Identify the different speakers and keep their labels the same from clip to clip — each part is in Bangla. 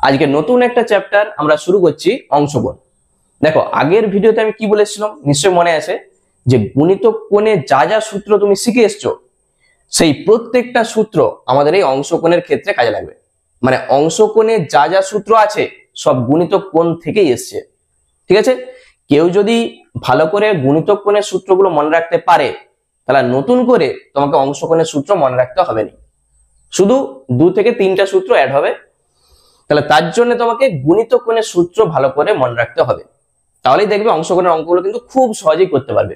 Speaker 1: আজকে নতুন একটা চ্যাপ্টার আমরা শুরু করছি অংশকোণ। দেখো আগের ভিডিওতে আমি কি বলেছিলাম নিশ্চয়ই মনে আছে যে গুণিতক কোণে যা যা সূত্র তুমি শিখে এসছো সেই প্রত্যেকটা সূত্র আমাদের এই অংশকোণের ক্ষেত্রে কাজে লাগবে। মানে অংশকোণে যা যা সূত্র আছে সব গুণিতক কোণ থেকেই এসছে, ঠিক আছে। কেউ যদি ভালো করে গুণিতক কোণের সূত্রগুলো মনে রাখতে পারে তাহলে নতুন করে তোমাকে অংশকোণের সূত্র মনে রাখতে হবে না, শুধু 2 থেকে 3টা সূত্র অ্যাড হবে। তাহলে তার জন্য তোমাকে গুণিতক কোণের সূত্র ভালো করে মনে রাখতে হবে, তাহলেই দেখবে অংশকোণের অঙ্কগুলো কিন্তু খুব সহজেই করতে পারবে।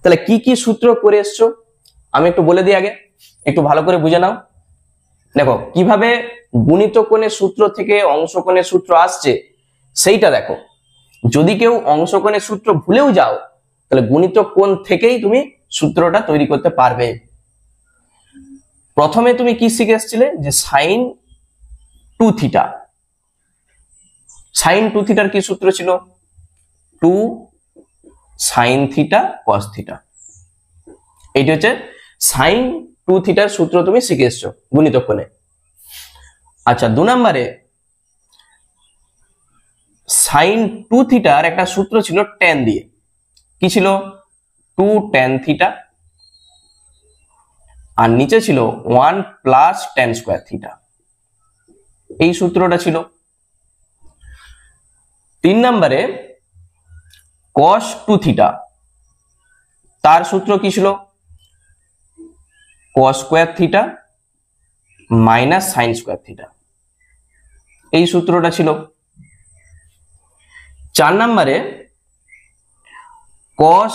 Speaker 1: তাহলে কি কি সূত্র করে এসছো আমি একটু বলে দিই, আগে একটু ভালো করে বুঝে নাও। দেখো কিভাবে গুণিতক কোণের সূত্র থেকে অংশকোণের সূত্র আসছে সেইটা দেখো। যদি কেউ অংশকোণের সূত্র ভুলেও যাও তাহলে গুণিতক কোণ থেকেই তুমি সূত্রটা তৈরি করতে পারবে। প্রথমে তুমি কি শিখে এসেছিলে যে সাইন 2 থিটা। সাইন 2 থিটার কি সূত্র ছিল? 2 সাইন থিটা কস থিটা। এইটা হচ্ছে সাইন 2 থিটার সূত্র তুমি শিখে এসছো গুণিতক কোণে। আচ্ছা 2 নম্বরে সাইন 2 থিটার একটা সূত্র ছিল tan দিয়ে। কি ছিল? 2 tan থিটা, আর নিচে ছিল 1 প্লাস tan স্কয়ার থিটা। এই সূত্রটা ছিল। 3 নম্বরে cos 2 থিটা, তার সূত্র কি ছিল? cos square theta minus sin square theta. এই সূত্রটা ছিল। 4 নম্বরে cos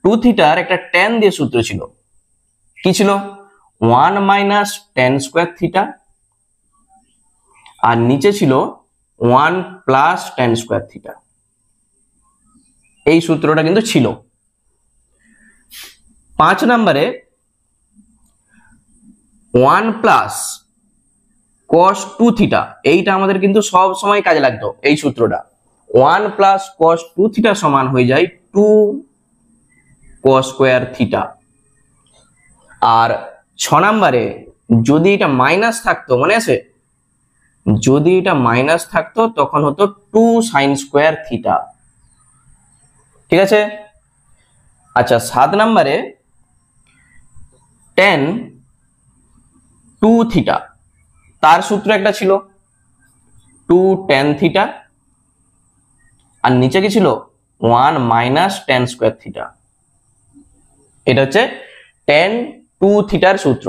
Speaker 1: 2 থিটার একটা tan দিয়ে সূত্র ছিল। কি ছিল? 1 মাইনাস tan স্কয়ার থিটা, আর নিচে ছিল 1 প্লাস tan স্কয়ার থিটা। এই সূত্রটা কিন্তু ছিল। 5 নম্বরে 1 প্লাস cos 2 থিটা, এইটা আমাদের কিন্তু সব সময় কাজে লাগতো এই সূত্রটা। 1 প্লাস cos 2 থিটা সমান হয়ে যায় 2 cos স্কয়ার থিটা। আর 6 নম্বরে যদি এটা মাইনাস থাকতো, মনে আছে? যদি এটা মাইনাস থাকতো তখন হতো 2 sin স্কয়ার থিটা, ঠিক আছে। আচ্ছা 7 নম্বরে tan 2 থিটা, তার সূত্র একটা ছিল 2 tan থিটা, আর নিচে কি ছিল 1 মাইনাস tan স্কয়ার থিটা। এটা হচ্ছে tan 2 থিটার সূত্র।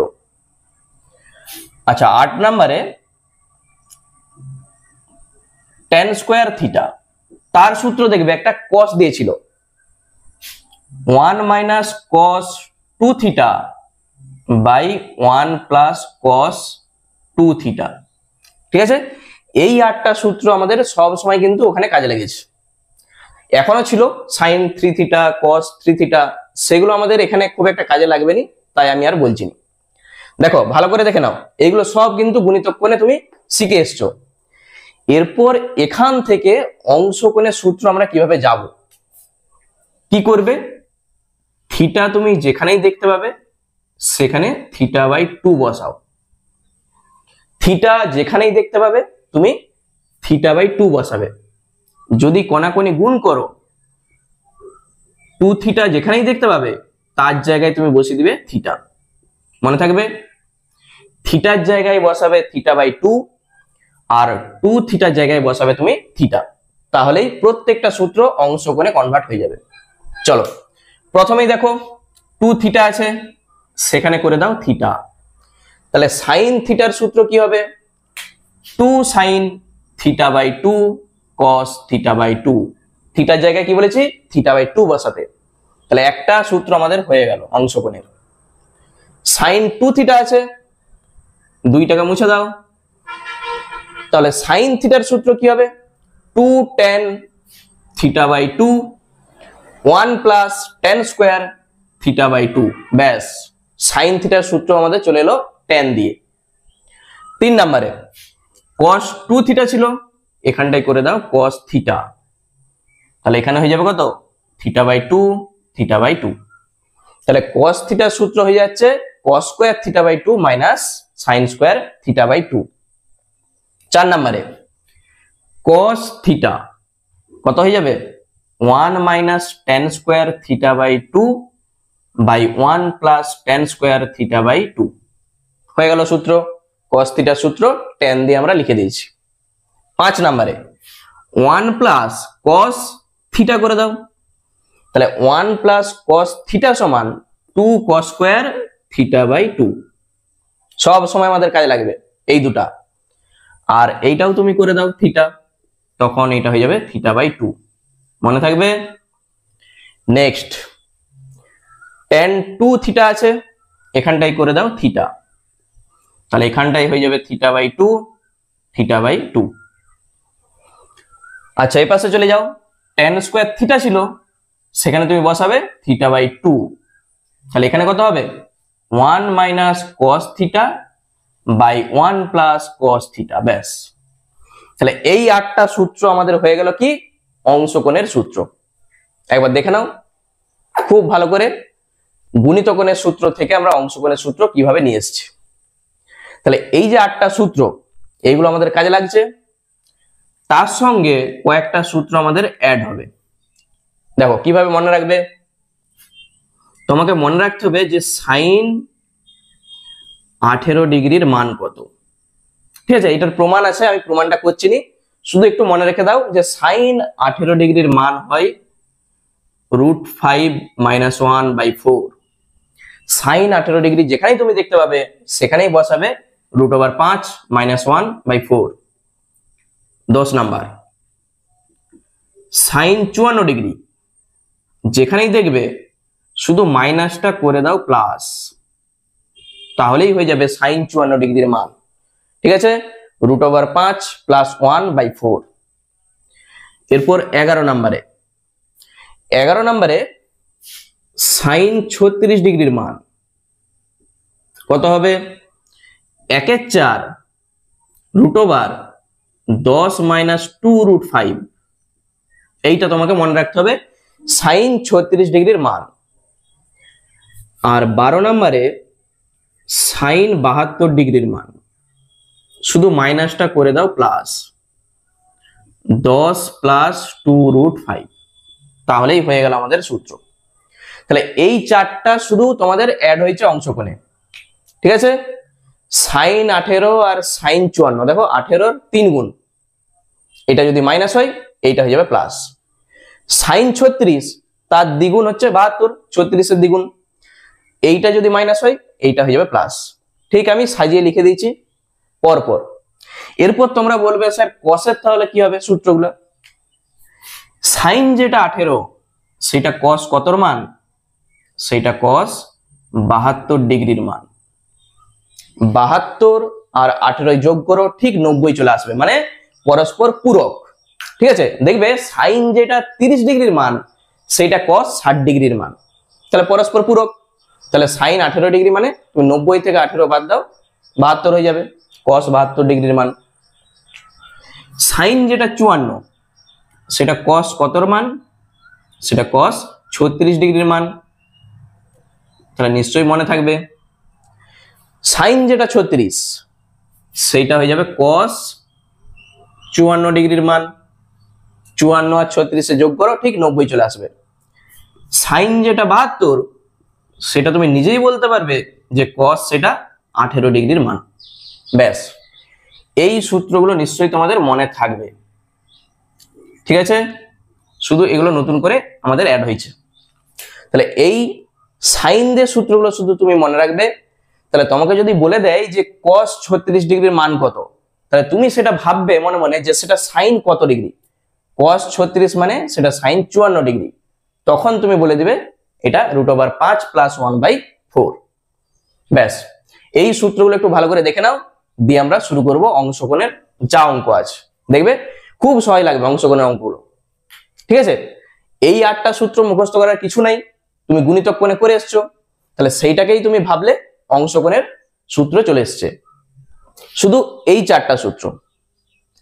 Speaker 1: আচ্ছা 8 নম্বরে tan স্কয়ার থিটা, তার সূত্র দেখবে একটা cos দিয়েছিল 1 minus cos 2 theta by 1 plus cos 2 theta, ঠিক আছে। এই 8টা সূত্র আমাদের সব সময় কিন্তু ওখানে কাজে লেগেছে। এখনো ছিল sin 3 থিটা cos 3 থিটা, সেগুলো আমাদের এখানে খুব একটা কাজে লাগবে না, তাই আমি আর বলছি না। দেখো ভালো করে দেখে নাও, এগুলো সব কিন্তু গুণিতক কোণে তুমি শিখে এসছো। এরপর এখান থেকে অংশকোণের সূত্র আমরা কিভাবে যাব। কি করবে? থিটা তুমি যেখানেই দেখতে পাবে সেখানে থিটা বাই 2 বসাও। থিটা যেখানেই দেখতে পাবে তুমি থিটা বাই 2 বসাবে। যদি কোণাকোণি গুণ করো 2 থিটা যেখানেই দেখতে পাবে তার জায়গায় তুমি বসিয়ে দিবে থিটা। মনে থাকবে? থিটার জায়গায় বসাবে থিটা বাই 2, আর 2 থিটার জায়গায় বসাবে তুমি থিটা। তাহলেই প্রত্যেকটা সূত্র অংশকোণে কনভার্ট হয়ে যাবে। চলো প্রথমেই দেখো 2 থিটা আছে, সেখানে করে দাও থিটা। তাহলে সাইন থিটার সূত্র কি হবে? 2 sine theta by 2 cos theta by 2। থিটার জায়গায় কি বলেছি? থিটা বাই 2 বসাতে। তাহলে একটা সূত্র আমাদের হয়ে গেল অংশকোণের। সাইন 2 থিটা আছে, 2টাকে মুছে দাও। তাহলে সাইন থিটার সূত্র কি হবে? 2 tan theta by 2 1 plus tan square theta by 2। ব্যাস, সাইন থিটার সূত্র আমাদের চলে এলো tan দিয়ে। 3 নম্বরে cos 2 থিটা ছিল, এখানটায় করে দাও cos থিটা। তাহলে এখানে হয়ে যাবে কত? Theta by 2 theta by 2। তাহলে cos থিটার সূত্র হয়ে যাচ্ছে cos square theta by 2 minus sin square theta by 2। 4 নম্বরে cos থিটা কত হয়ে যাবে 1 minus tan square theta by 2 by 1 plus tan square theta by 2 হয়ে গেল সূত্র। cos থিটার সূত্র tan দিয়ে আমরা লিখে দিয়েছি। 5 নম্বরে 1 প্লাস cos থিটা করে দাও, তাহলে 1 প্লাস cos থিটা সমান 2 cos স্কয়ার থিটা বাই 2। সব সময় আমাদের কাজে লাগবে এই দুটা। আর এইটাও তুমি করে দাও থিটা, তখন এটা হয়ে যাবে থিটা বাই 2, মনে থাকবে। নেক্সট tan 2 থিটা আছে, এখানটাই করে দাও থিটা, তাহলে এখানটাই হয়ে যাবে থিটা বাই 2 থিটা বাই 2। আচ্ছা এই পাশে চলে যাও, tan স্কয়ার থিটা ছিল, সেখানে তুমি বসাবে থিটা বাই 2, তাহলে এখানে কত হবে 1 minus cos theta by 1 plus cos theta. ব্যাস, তাহলে এই 8টা সূত্র আমাদের হয়ে গেল কি অংশকোণের সূত্র। একবার দেখে নাও খুব ভালো করে, গুণিতকোণের সূত্র থেকে আমরা অংশকোণের সূত্র কিভাবে নিয়ে এসেছি। তাহলে এই যে 8টা সূত্র, এইগুলো আমাদের কাজে লাগছে, তার সঙ্গে কয়েকটা সূত্র আমাদের অ্যাড হবে। দেখো কিভাবে মনে রাখবে, তোমাকে মনে রাখতে হবে যে সাইন 18 ডিগ্রির মান কত। ঠিক আছে, এটার প্রমাণ আছে, আমি প্রমাণটা করছি নি, শুধু একটু মনে রেখে দাও যে সাইন 18 ডিগ্রির মান হয় √5 - 1/4। সাইন 18 ডিগ্রি যেখানেই তুমি দেখতে পাবে সেখানেই বসাবে √5 - 1/4। 10 নাম্বার সাইন 54 ডিগ্রি যেখানেই দেখবে শুধু মাইনাসটা করে দাও প্লাস, তাহলেই হয়ে যাবে সাইন 54 ডিগ্রির মান। ঠিক আছে, √5 + 1/4। এরপর 11 নম্বরে সাইন 36 ডিগ্রির মান কত হবে 1/4 √10 - 2√5। এইটা তোমাকে মনে রাখতে হবে সাইন 36 ডিগ্রির মান। আর 12 নম্বরে সাইন 72 ডিগ্রির মান, শুধু মাইনাসটা করে দাও প্লাস, 10 + 2√5, তাহলেই হয়ে গেল আমাদের সূত্র। তাহলে এই 4টা শুধু তোমাদের অ্যাড হয়েছে অংশকোণে। ঠিক আছে, সাইন 18 আর সাইন 54, দেখো 18 3 গুণ, এটা যদি মাইনাস হয় এইটা হয়ে যাবে প্লাস। সাইন 36 তার দ্বিগুণ হচ্ছে 72, 36 এর দ্বিগুণ, এইটা যদি মাইনাস হয় এইটা হয়ে যাবে প্লাস। ঠিক আমি সাজিয়ে লিখে দিয়েছি পরপর। এরপর তোমরা বলবে স্যার কসের তাহলে কি হবে সূত্রগুলো। সাইন যেটা 18 সেটা কস কতর মান, সেটা কস 72 ডিগ্রির মান। 72 আর 18 যোগ করো, ঠিক 90 চলে আসবে, মানে পরস্পর পূরক। ঠিক আছে, দেখবে সাইন যেটা 30 ডিগ্রির মান সেটা কস 60 ডিগ্রির মান, তাহলে পরস্পর পূরক। তাহলে সাইন 18 ডিগ্রি মানে তুমি 90 থেকে 18 বাদ দাও, 72 হয়ে যাবে, কস 72 ডিগ্রির মান। সাইন যেটা 54 সেটা কস কতর মান, সেটা কস 36 ডিগ্রির মান, তাহলে নিশ্চয়ই মনে থাকবে। সাইন যেটা 36 সেইটা হয়ে যাবে কস 54 ডিগ্রির মান, 54 আর 36 যোগ করো, ঠিক 90 চলে আসবে। সাইন যেটা 72 সেটা তুমি নিজেই বলতে পারবে যে কস সেটা 18 ডিগ্রির মান। ব্যাস, এই সূত্রগুলো নিশ্চয়ই তোমাদের মনে থাকবে। ঠিক আছে, শুধু এগুলো নতুন করে আমাদের অ্যাড হয়েছে। তাহলে এই সাইন দিয়ে সূত্রগুলো শুধু তুমি মনে রাখবে। তাহলে তোমাকে যদি বলে দেয় যে cos 36 ডিগ্রির মান কত, তাহলে তুমি সেটা ভাববে মনে মনে যে সেটা সাইন কত ডিগ্রি। cos 36 মানে সেটা সাইন 54 ডিগ্রি, তখন তুমি বলে দিবে এটা √5 + 1/4। ব্যাস, এই সূত্রগুলো একটু ভালো করে দেখে নাও, দিয়ে আমরা শুরু করব অংশকোণের যা অঙ্ক আছে। দেখবে খুব সহজ লাগবে অংশকোণের অঙ্কগুলো। ঠিক আছে, এই 8টা সূত্র মুখস্থ করার কিছু নাই, তুমি গুণিতক কোণে করে এসছো, তাহলে সেইটাকেই তুমি ভাবলে অংশকোণের সূত্র চলে এসছে। শুধু এই 4টা সূত্র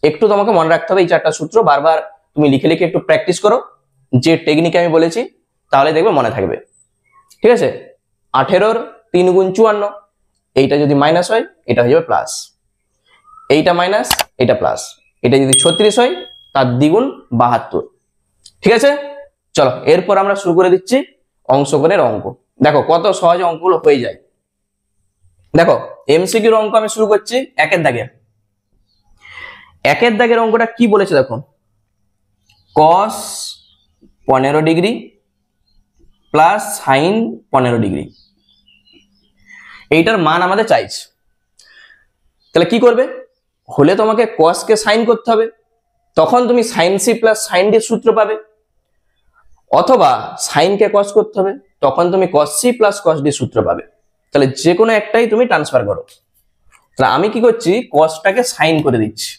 Speaker 1: একটু তোমাকে মনে রাখতে হবে। এই 4টা সূত্র বারবার তুমি লিখে লিখে একটু প্র্যাকটিস করো, যে টেকনিক আমি বলেছি, তাহলে দেখবে মনে থাকবে। ঠিক আছে, 18 × 3 × 54, এইটা যদি মাইনাস হয় এটা হয়ে যাবে প্লাস। এইটা মাইনাস এটা প্লাস, এটা যদি 36 হয় তার দ্বিগুণ 72। ঠিক আছে, চলো এরপর আমরা শুরু করে দিচ্ছি অংশগ্রহণের অঙ্ক। দেখো কত সহজ অঙ্কগুলো হয়ে যায়। দেখো এমসিকিউর অঙ্ক আমি শুরু করছি একের দাগে। একের দাগের অঙ্কটা কি বলেছে দেখো, cos 15 degree plus sign 15 degree, এইটার মান আমাদের চাইছে। তাহলে কি করবে, হলে তোমাকে cos কে সাইন করতে হবে, তখন তুমি sine C plus sine D সূত্র পাবে, অথবা সাইন কে cos করতে হবে, তখন তুমি cos C plus cos D সূত্র পাবে। তাহলে যে কোনো একটাই তুমি ট্রান্সফার করো। তাহলে আমি কি করছি, cosটাকে সাইন করে দিচ্ছি।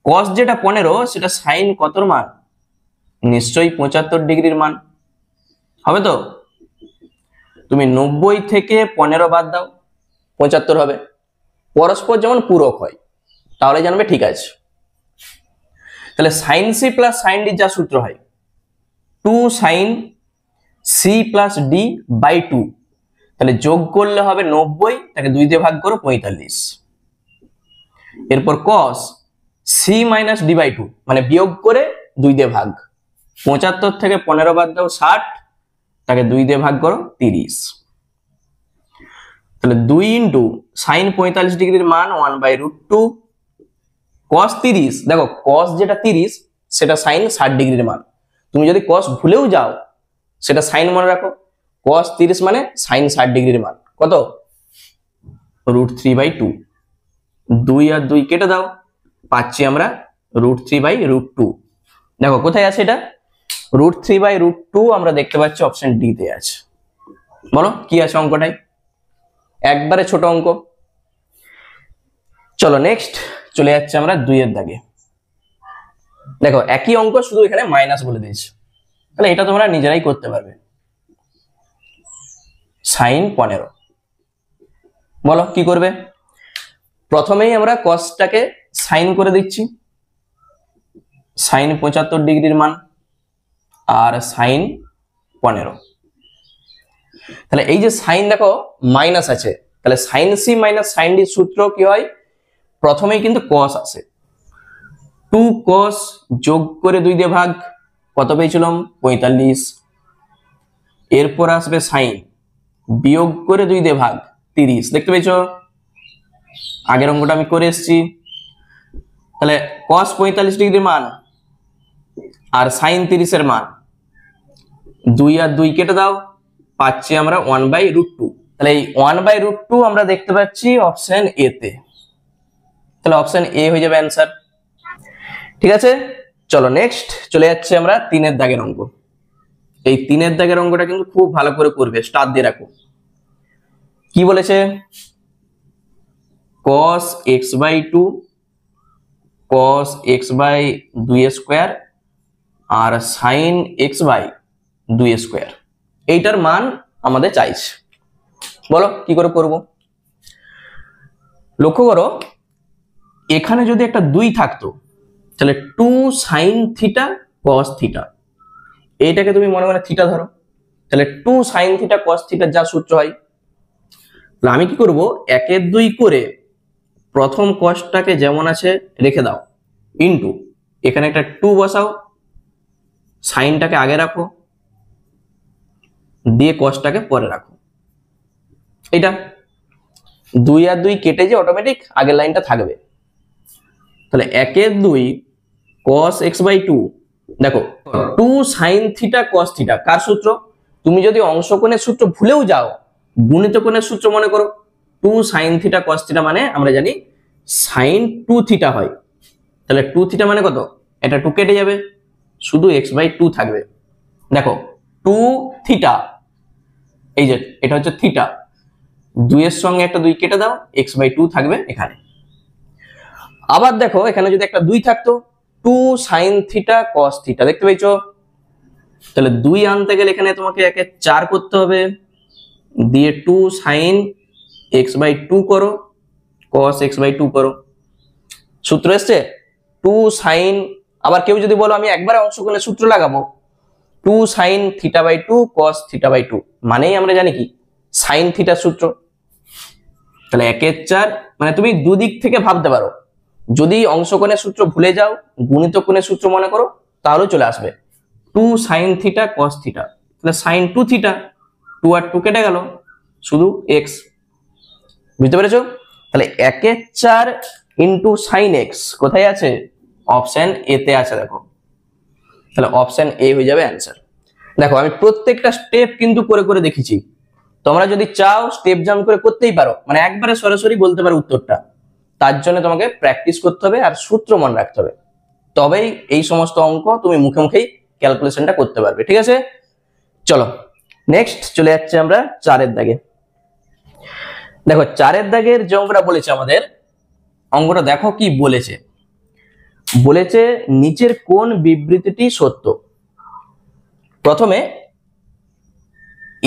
Speaker 1: cos যেটা 15 সেটা সাইন কতর মান, নিশ্চয়ই 75 ডিগ্রির মান হবে। তো তুমি 90 থেকে 15 বাদ দাও, 75 হবে। পরস্পর যেমন পূরক হয় তাহলে জানবে ঠিক আছে। তাহলে sine C plus sine D যা সূত্র হয় 2 sine C plus D by 2, তাহলে যোগ করলে হবে 90, তাকে 2 দিয়ে ভাগ করো 45। এরপর cos C minus D by 2, মানে বিয়োগ করে 2 দিয়ে ভাগ, 75 থেকে 15 বাদ দাও 60, তাকে 2 দিয়ে ভাগ করো 30। তাহলে 2 ইন্টু সাইন 45 ডিগ্রির মান 1/√2 cos 30, দেখো cos যেটা 30 সেটা সাইন 60 ডিগ্রির মান। তুমি যদি cos ভুলেও যাও সেটা সাইন মনে রাখো, cos 30 মানে সাইন 60 ডিগ্রির মান কত, √3/2। 2 আর 2 কেটে দাও, পাচ্ছি আমরা √3/√2। দেখো কোথায় আছে এটা, √3/√2 আমরা দেখতে পাচ্ছি অপশন ডি তে আছে। বলো কি আছে অঙ্কটাই, একবারে ছোট অঙ্ক। চলো নেক্সট চলে যাচ্ছে আমরা 2 এর দাগে। দেখো একই অঙ্ক, শুধু এখানে মাইনাস বলে দিয়েছে, তাহলে এটা তোমরা নিজেরাই করতে পারবে। সাইন 15, বলো কি করবে। প্রথমেই আমরা cosটাকে সাইন করে দিচ্ছি, সাইন 75 ডিগ্রির মান আর সাইন 15। তাহলে এই যে সাইন দেখো মাইনাস আছে, তাহলে sine C minus sine D সূত্র কি হয়, প্রথমেই কিন্তু cos আসে, 2 cos যোগ করে 2 দিয়ে ভাগ, কত পেয়েছিলাম 45। এরপর আসবে সাইন, বিয়োগ করে 2 দিয়ে ভাগ 30, দেখতে পেয়েছো আগের অঙ্কটা আমি করে এসেছি। তাহলে cos 45 ডিগ্রির মান আর সাইন 30 এর মান, 2 আর 2 কেটে দাও, পাচ্ছি আমরা 1/√2। তাহলে এই 1/√2 আমরা দেখতে পাচ্ছি অপশন এ তে, তাহলে অপশন এ হয়ে যাবে অ্যান্সার। ঠিক আছে, চলো নেক্সট চলে যাচ্ছে আমরা 3 এর দাগের অঙ্ক। এই 3 এর দাগের অঙ্কটা কিন্তু খুব ভালো করে করবে, স্টার দিয়ে রাখো। কি বলেছে, cos x/2 cos x/2² আর sin x/2², এইটার মান আমাদের চাইছে। বলো কি করে করব। লক্ষ্য করো এখানে যদি একটা 2 থাকতো তাহলে 2 sin থিটা cos থিটা, এইটাকে তুমি মনে মনে থিটা ধরো, তাহলে 2 sin থিটা cos থিটার যা সূত্র হয়। তাহলে আমি কি করব, 1 2 করে প্রথম cosটাকে যেমন আছে রেখে দাও, ইনটু এখানে একটা 2 বসাও, সাইনটাকে আগে রাখো, দিয়ে cosটাকে পরে রাখো। এটা 2 আর 2 কেটে যে অটোমেটিক আগের লাইনটা থাকবে। তাহলে 1 2 cos x/2, দেখো 2 sin থিটা cos থিটা কার সূত্র, তুমি যদি অংশকোণের সূত্র ভুলেও যাও গুণিতকোণের সূত্র মনে করো, 2 sin থিটা cos থিটা মানে আমরা জানি sin 2 থিটা হয়। তাহলে 2 থিটা মানে কত, এটা 2 কেটে যাবে, শুধু x/2 থাকবে। দেখো 2 থিটা, এই যে এটা হচ্ছে থিটা, 2 এর সঙ্গে একটা 2 কেটে দাও, x/2 থাকবে এখানে। আবার দেখো এখানে যদি একটা 2 থাকতো, 2 sin থিটা cos থিটা, দেখতে পেয়েছো। তাহলে 2 আনতে গেলে এখানে তোমাকে একে 4 করতে হবে, দিয়ে 2 sin x/2 করো, cos x/2 করো, সূত্র এসছে 2 sin। আবার কেউ যদি বলো আমি একবারে অংশকোণের সূত্র লাগাবো, 2 sin θ/2 cos θ/2, মানেই আমরা জানি কি sin থিটার সূত্র। তাহলে 1 4 মানে তুমি দুদিক থেকে ভাবতে পারো। যদি অংশকোণের সূত্র ভুলে যাও, গুণিতক কোণের সূত্র মনে করো, তাহলেও চলে আসবে 2 sin থিটা cos থিটা, তাহলে sin 2 থিটা, 2 আর 2 কেটে গেল, শুধু x। বুঝতে পেরেছো? তাহলে 1/4 ইন্টু sin x কোথায় আছে? অপশন এ তে আছে, দেখো। তাহলে অপশন এ হয়ে যাবে অ্যান্সার। দেখো আমি প্রত্যেকটা স্টেপ কিন্তু করে করে দেখেছি, তোমরা যদি চাও স্টেপ জাম্প করে করতেই পারো, মানে একবারে সরাসরি বলতে পারো উত্তরটা। তার জন্য তোমাকে প্র্যাকটিস করতে হবে আর সূত্র মনে রাখতে হবে, তবেই এই সমস্ত অঙ্ক তুমি মুখে মুখেই ক্যালকুলেশনটা করতে পারবে। ঠিক আছে, চলো নেক্সট চলে যাচ্ছে আমরা 4-এর দাগে। দেখো 4-এর দাগের যে অঙ্কটা বলেছে আমাদের, অঙ্কটা দেখো কি বলেছে। বলেছে নিচের কোন বিবৃতিটি সত্য। প্রথমে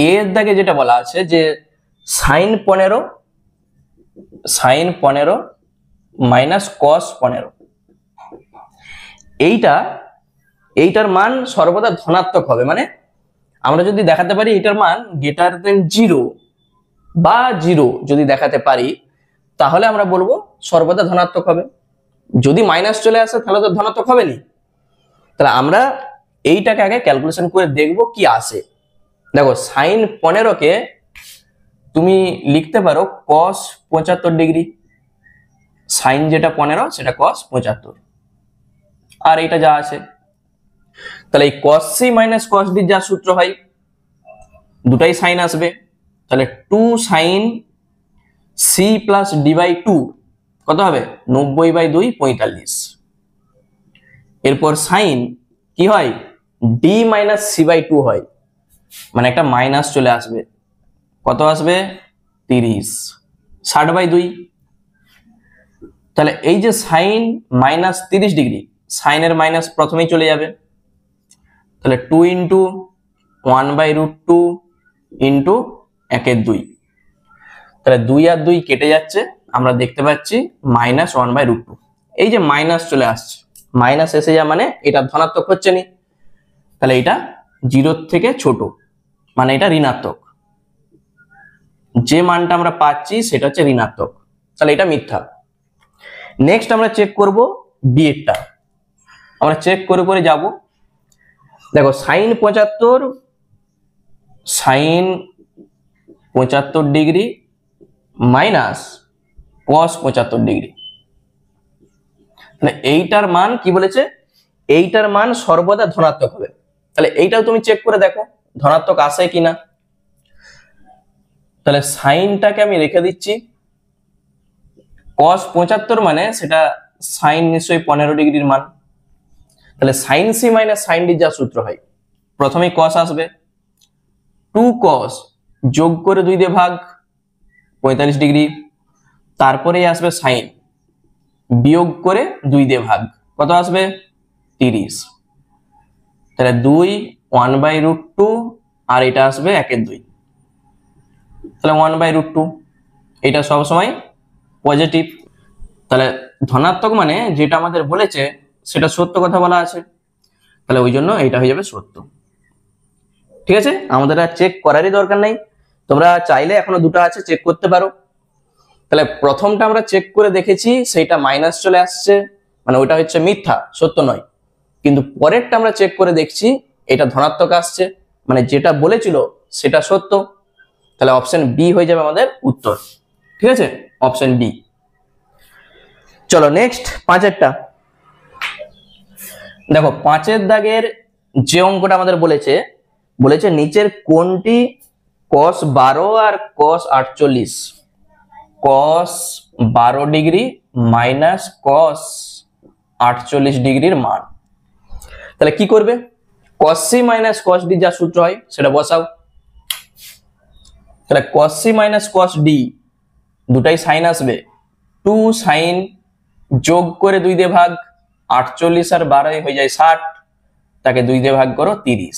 Speaker 1: এর দাগে যেটা বলা আছে যে sin 15 মাইনাস cos 15, এইটার মান সর্বদা ধনাত্মক হবে। মানে আমরা যদি দেখাতে পারি এটার মান গ্রেটার দেন 0 বা 0 যদি দেখাতে পারি, তাহলে আমরা বলবো সর্বদা ধনাত্মক হবে। যদি মাইনাস চলে আসে তাহলে তো ধনাত্মক হবে না। তাহলে আমরা এইটাকে আগে ক্যালকুলেশন করে দেখব কি আসে। দেখো sin 15 কে তুমি লিখতে পারো cos 75 ডিগ্রি, sin যেটা 15 সেটা cos 75, আর এটা যা আছে। তাহলে এই cos c minus cos d যা সূত্র হয়, দুটাই sin আসবে, তাহলে 2 sin c plus d by 2 কত হবে? 90/2 45। এরপর sin কি হয়? d মাইনাস c বাই 2 হয়, মানে একটা মাইনাস চলে আসবে, কত আসবে? 30, 60/2। তাহলে এই যে sin মাইনাস 30 ডিগ্রি, sin এর মাইনাস প্রথমেই চলে যাবে, তাহলে 2 ইন্টু 1/√2 ইন্টু 1/2, তাহলে 2 আর 2 কেটে যাচ্ছে, আমরা দেখতে পাচ্ছি মাইনাস 1/√2। এই যে মাইনাস চলে আসছে, মাইনাস এসে যা মানে এটা ধনাত্মক হচ্ছে না, তাহলে এটা 0 থেকে ছোট, মানে এটা ঋণাত্মক। যে মানটা আমরা পাচ্ছি সেটা হচ্ছে ঋণাত্মক, তাহলে এটা মিথ্যা। নেক্সট আমরা চেক করব বি এরটা, আমরা চেক করে করে যাব। দেখো sin 75 degree minus cos 75 degree, তাহলে এইটার মান কি বলেছে? এইটার মান সর্বদা ধনাত্মক হবে। তাহলে এইটাও তুমি চেক করে দেখো ধনাত্মক আসে কিনা। তাহলে সাইনটাকে আমি রেখে দিচ্ছি, cos 75 মানে সেটা sin নিশ্চয়ই 15 ডিগ্রির মান, তাহলে sin c minus sin d যা সূত্র হয়, প্রথমেই cos আসবে, 2 cos যোগ করে 2 দিয়ে ভাগ 45 ডিগ্রি, তারপরেই আসবে sin বিয়োগ করে 2 দিয়ে ভাগ, কত আসবে? 30। তাহলে 2 1/√2 আর এটা আসবে 1/2, তাহলে 1/√2, এটা সব সময় পজিটিভ। তাহলে ধনাত্মক মানে যেটা আমাদের বলেছে সেটা সত্য কথা বলা আছে, তাহলে ওই জন্য এটা হয়ে যাবে সত্য। ঠিক আছে, আমাদের আর চেক করারই দরকার নেই, তোমরা চাইলে এখনো দুটো আছে চেক করতে পারো। তাহলে প্রথমটা আমরা চেক করে দেখেছি, সেইটা মাইনাস চলে আসছে, মানে ওইটা হচ্ছে মিথ্যা, সত্য নয়। কিন্তু পরেরটা আমরা চেক করে দেখছি এটা ধনাত্মক আসছে, মানে যেটা বলেছিল সেটা সত্য। তাহলে অপশন বি হয়ে যাবে আমাদের উত্তর। ঠিক আছে, অপশন বি। চলো নেক্সট 5-এরটা দেখো। 5-এর দাগের যে অঙ্কটা আমাদের বলেছে নিচের কোনটি cos 12 আর cos 48, cos 12 degree minus cos 48 ডিগ্রির মান। তাহলে কি করবে? cos c minus cos d যা সূত্র হয় সেটা বসাও। তাহলে cos c minus cos d দুটাই sin আসবে, 2 sin যোগ করে 2 দিয়ে ভাগ, 48 আর 12 হয়ে যায় 60, তাকে 2 দিয়ে ভাগ করো 30,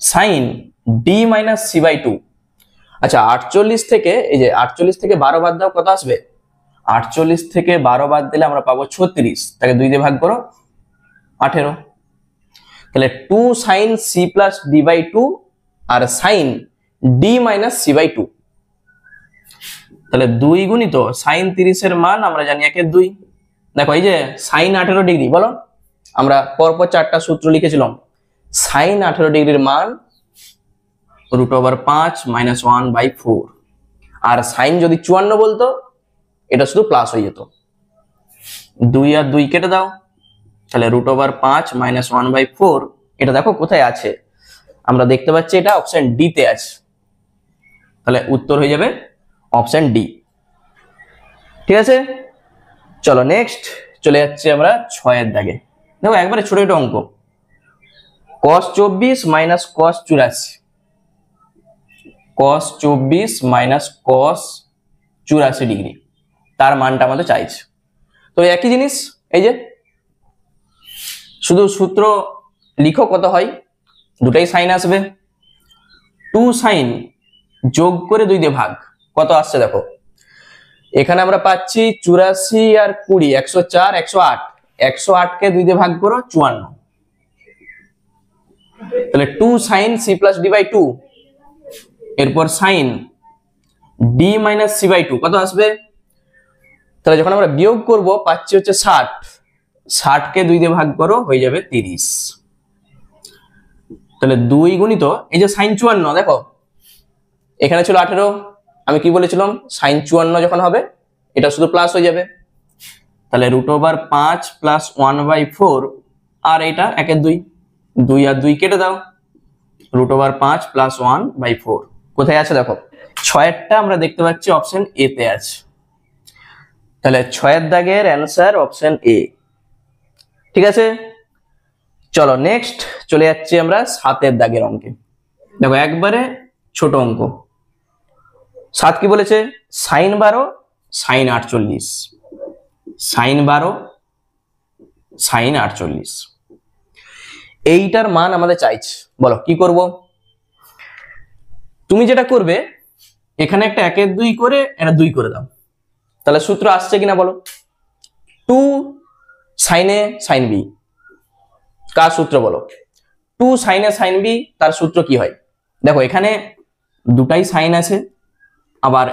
Speaker 1: sin d minus c by 2। আচ্ছা 48 থেকে এই যে 48 থেকে 12 বাদ দাও, কত আসবে? 48 থেকে 12 বাদ দিলে আমরা পাবো 36, তাকে 2 দিয়ে ভাগ করো 18। তাহলে 2 sin c plus d by 2 আর sin d minus c by 2, তাহলে 2 গুণিত সাইন 30 এর মান আমরা জানি 1/2। দেখো এই যে সাইন 18 ডিগ্রি, বলো আমরা পরপর 4টা সূত্র লিখেছিলাম। সাইন 18 ডিগ্রির মান √5 - 1/4। আর সাইন যদি 54 বলতো এটা শুধু প্লাস হয়ে যেত। 2 আর 2 কেটে দাও, তাহলে √5 - 1/4। এটা দেখো কোথায় আছে, আমরা দেখতে পাচ্ছি এটা অপশন ডি তে আছে। তাহলে উত্তর হয়ে যাবে অপশন ডি। ঠিক আছে, চলো নেক্সট চলে যাচ্ছি আমরা 6 এর দাগে। দেখো একবারে ছোট ছোট অঙ্ক। cos 24 - cos 84, cos 24 - cos 84 degree, তার মানটা আমাদের চাইছে। তো একই জিনিস, এই যে শুধু সূত্র লিখো কত হয়, দুটাই সাইন আসবে। 2 সাইন যোগ করে 2 দিয়ে ভাগ, কত আসছে দেখো। এখানে আমরা পাচ্ছি 84 আর 20, 104, 108। 108 কে 2 দিয়ে ভাগ করো, 54। তাহলে 2 সাইন c + d/2, এরপর সাইন d - c/2 কত আসবে। তাহলে যখন আমরা বিয়োগ করব পাচ্ছি হচ্ছে 60। 60 কে 2 দিয়ে ভাগ করো, হয়ে যাবে 30। তাহলে 2 গুণিত এই যে সাইন 54, দেখো এখানে ছিল 18, আমি কি বলেছিলাম সাইন 54 যখন হবে এটা শুধু প্লাস হয়ে যাবে। তাহলে √5 + 1/4, আর এটা 1/2। 2 আর 2 কেটে দাও, √5 + 1/4 কোথায় আছে দেখো। 6এরটা আমরা দেখতে পাচ্ছি অপশন এ তে আছে। তাহলে 6 এর দাগের অ্যান্সার অপশন এ। ঠিক আছে, চলো নেক্সট চলে যাচ্ছি আমরা 7 এর দাগের অঙ্কে। দেখো একবারে ছোট অঙ্ক। 7 কি বলেছে, sin 12 sin 48, sin 12 sin 48, এইটার মান আমাদের চাইছে। বলো কি করব। তুমি যেটা করবে এখানে একটা 1/2 করে এটা 2 করে দাও, তাহলে সূত্র আসছে কিনা বলো। 2 sin a sin b, কার সূত্র বলো। 2 sin a sin b, তার সূত্র কি হয় দেখো, এখানে দুটাই সাইন আছে, আবার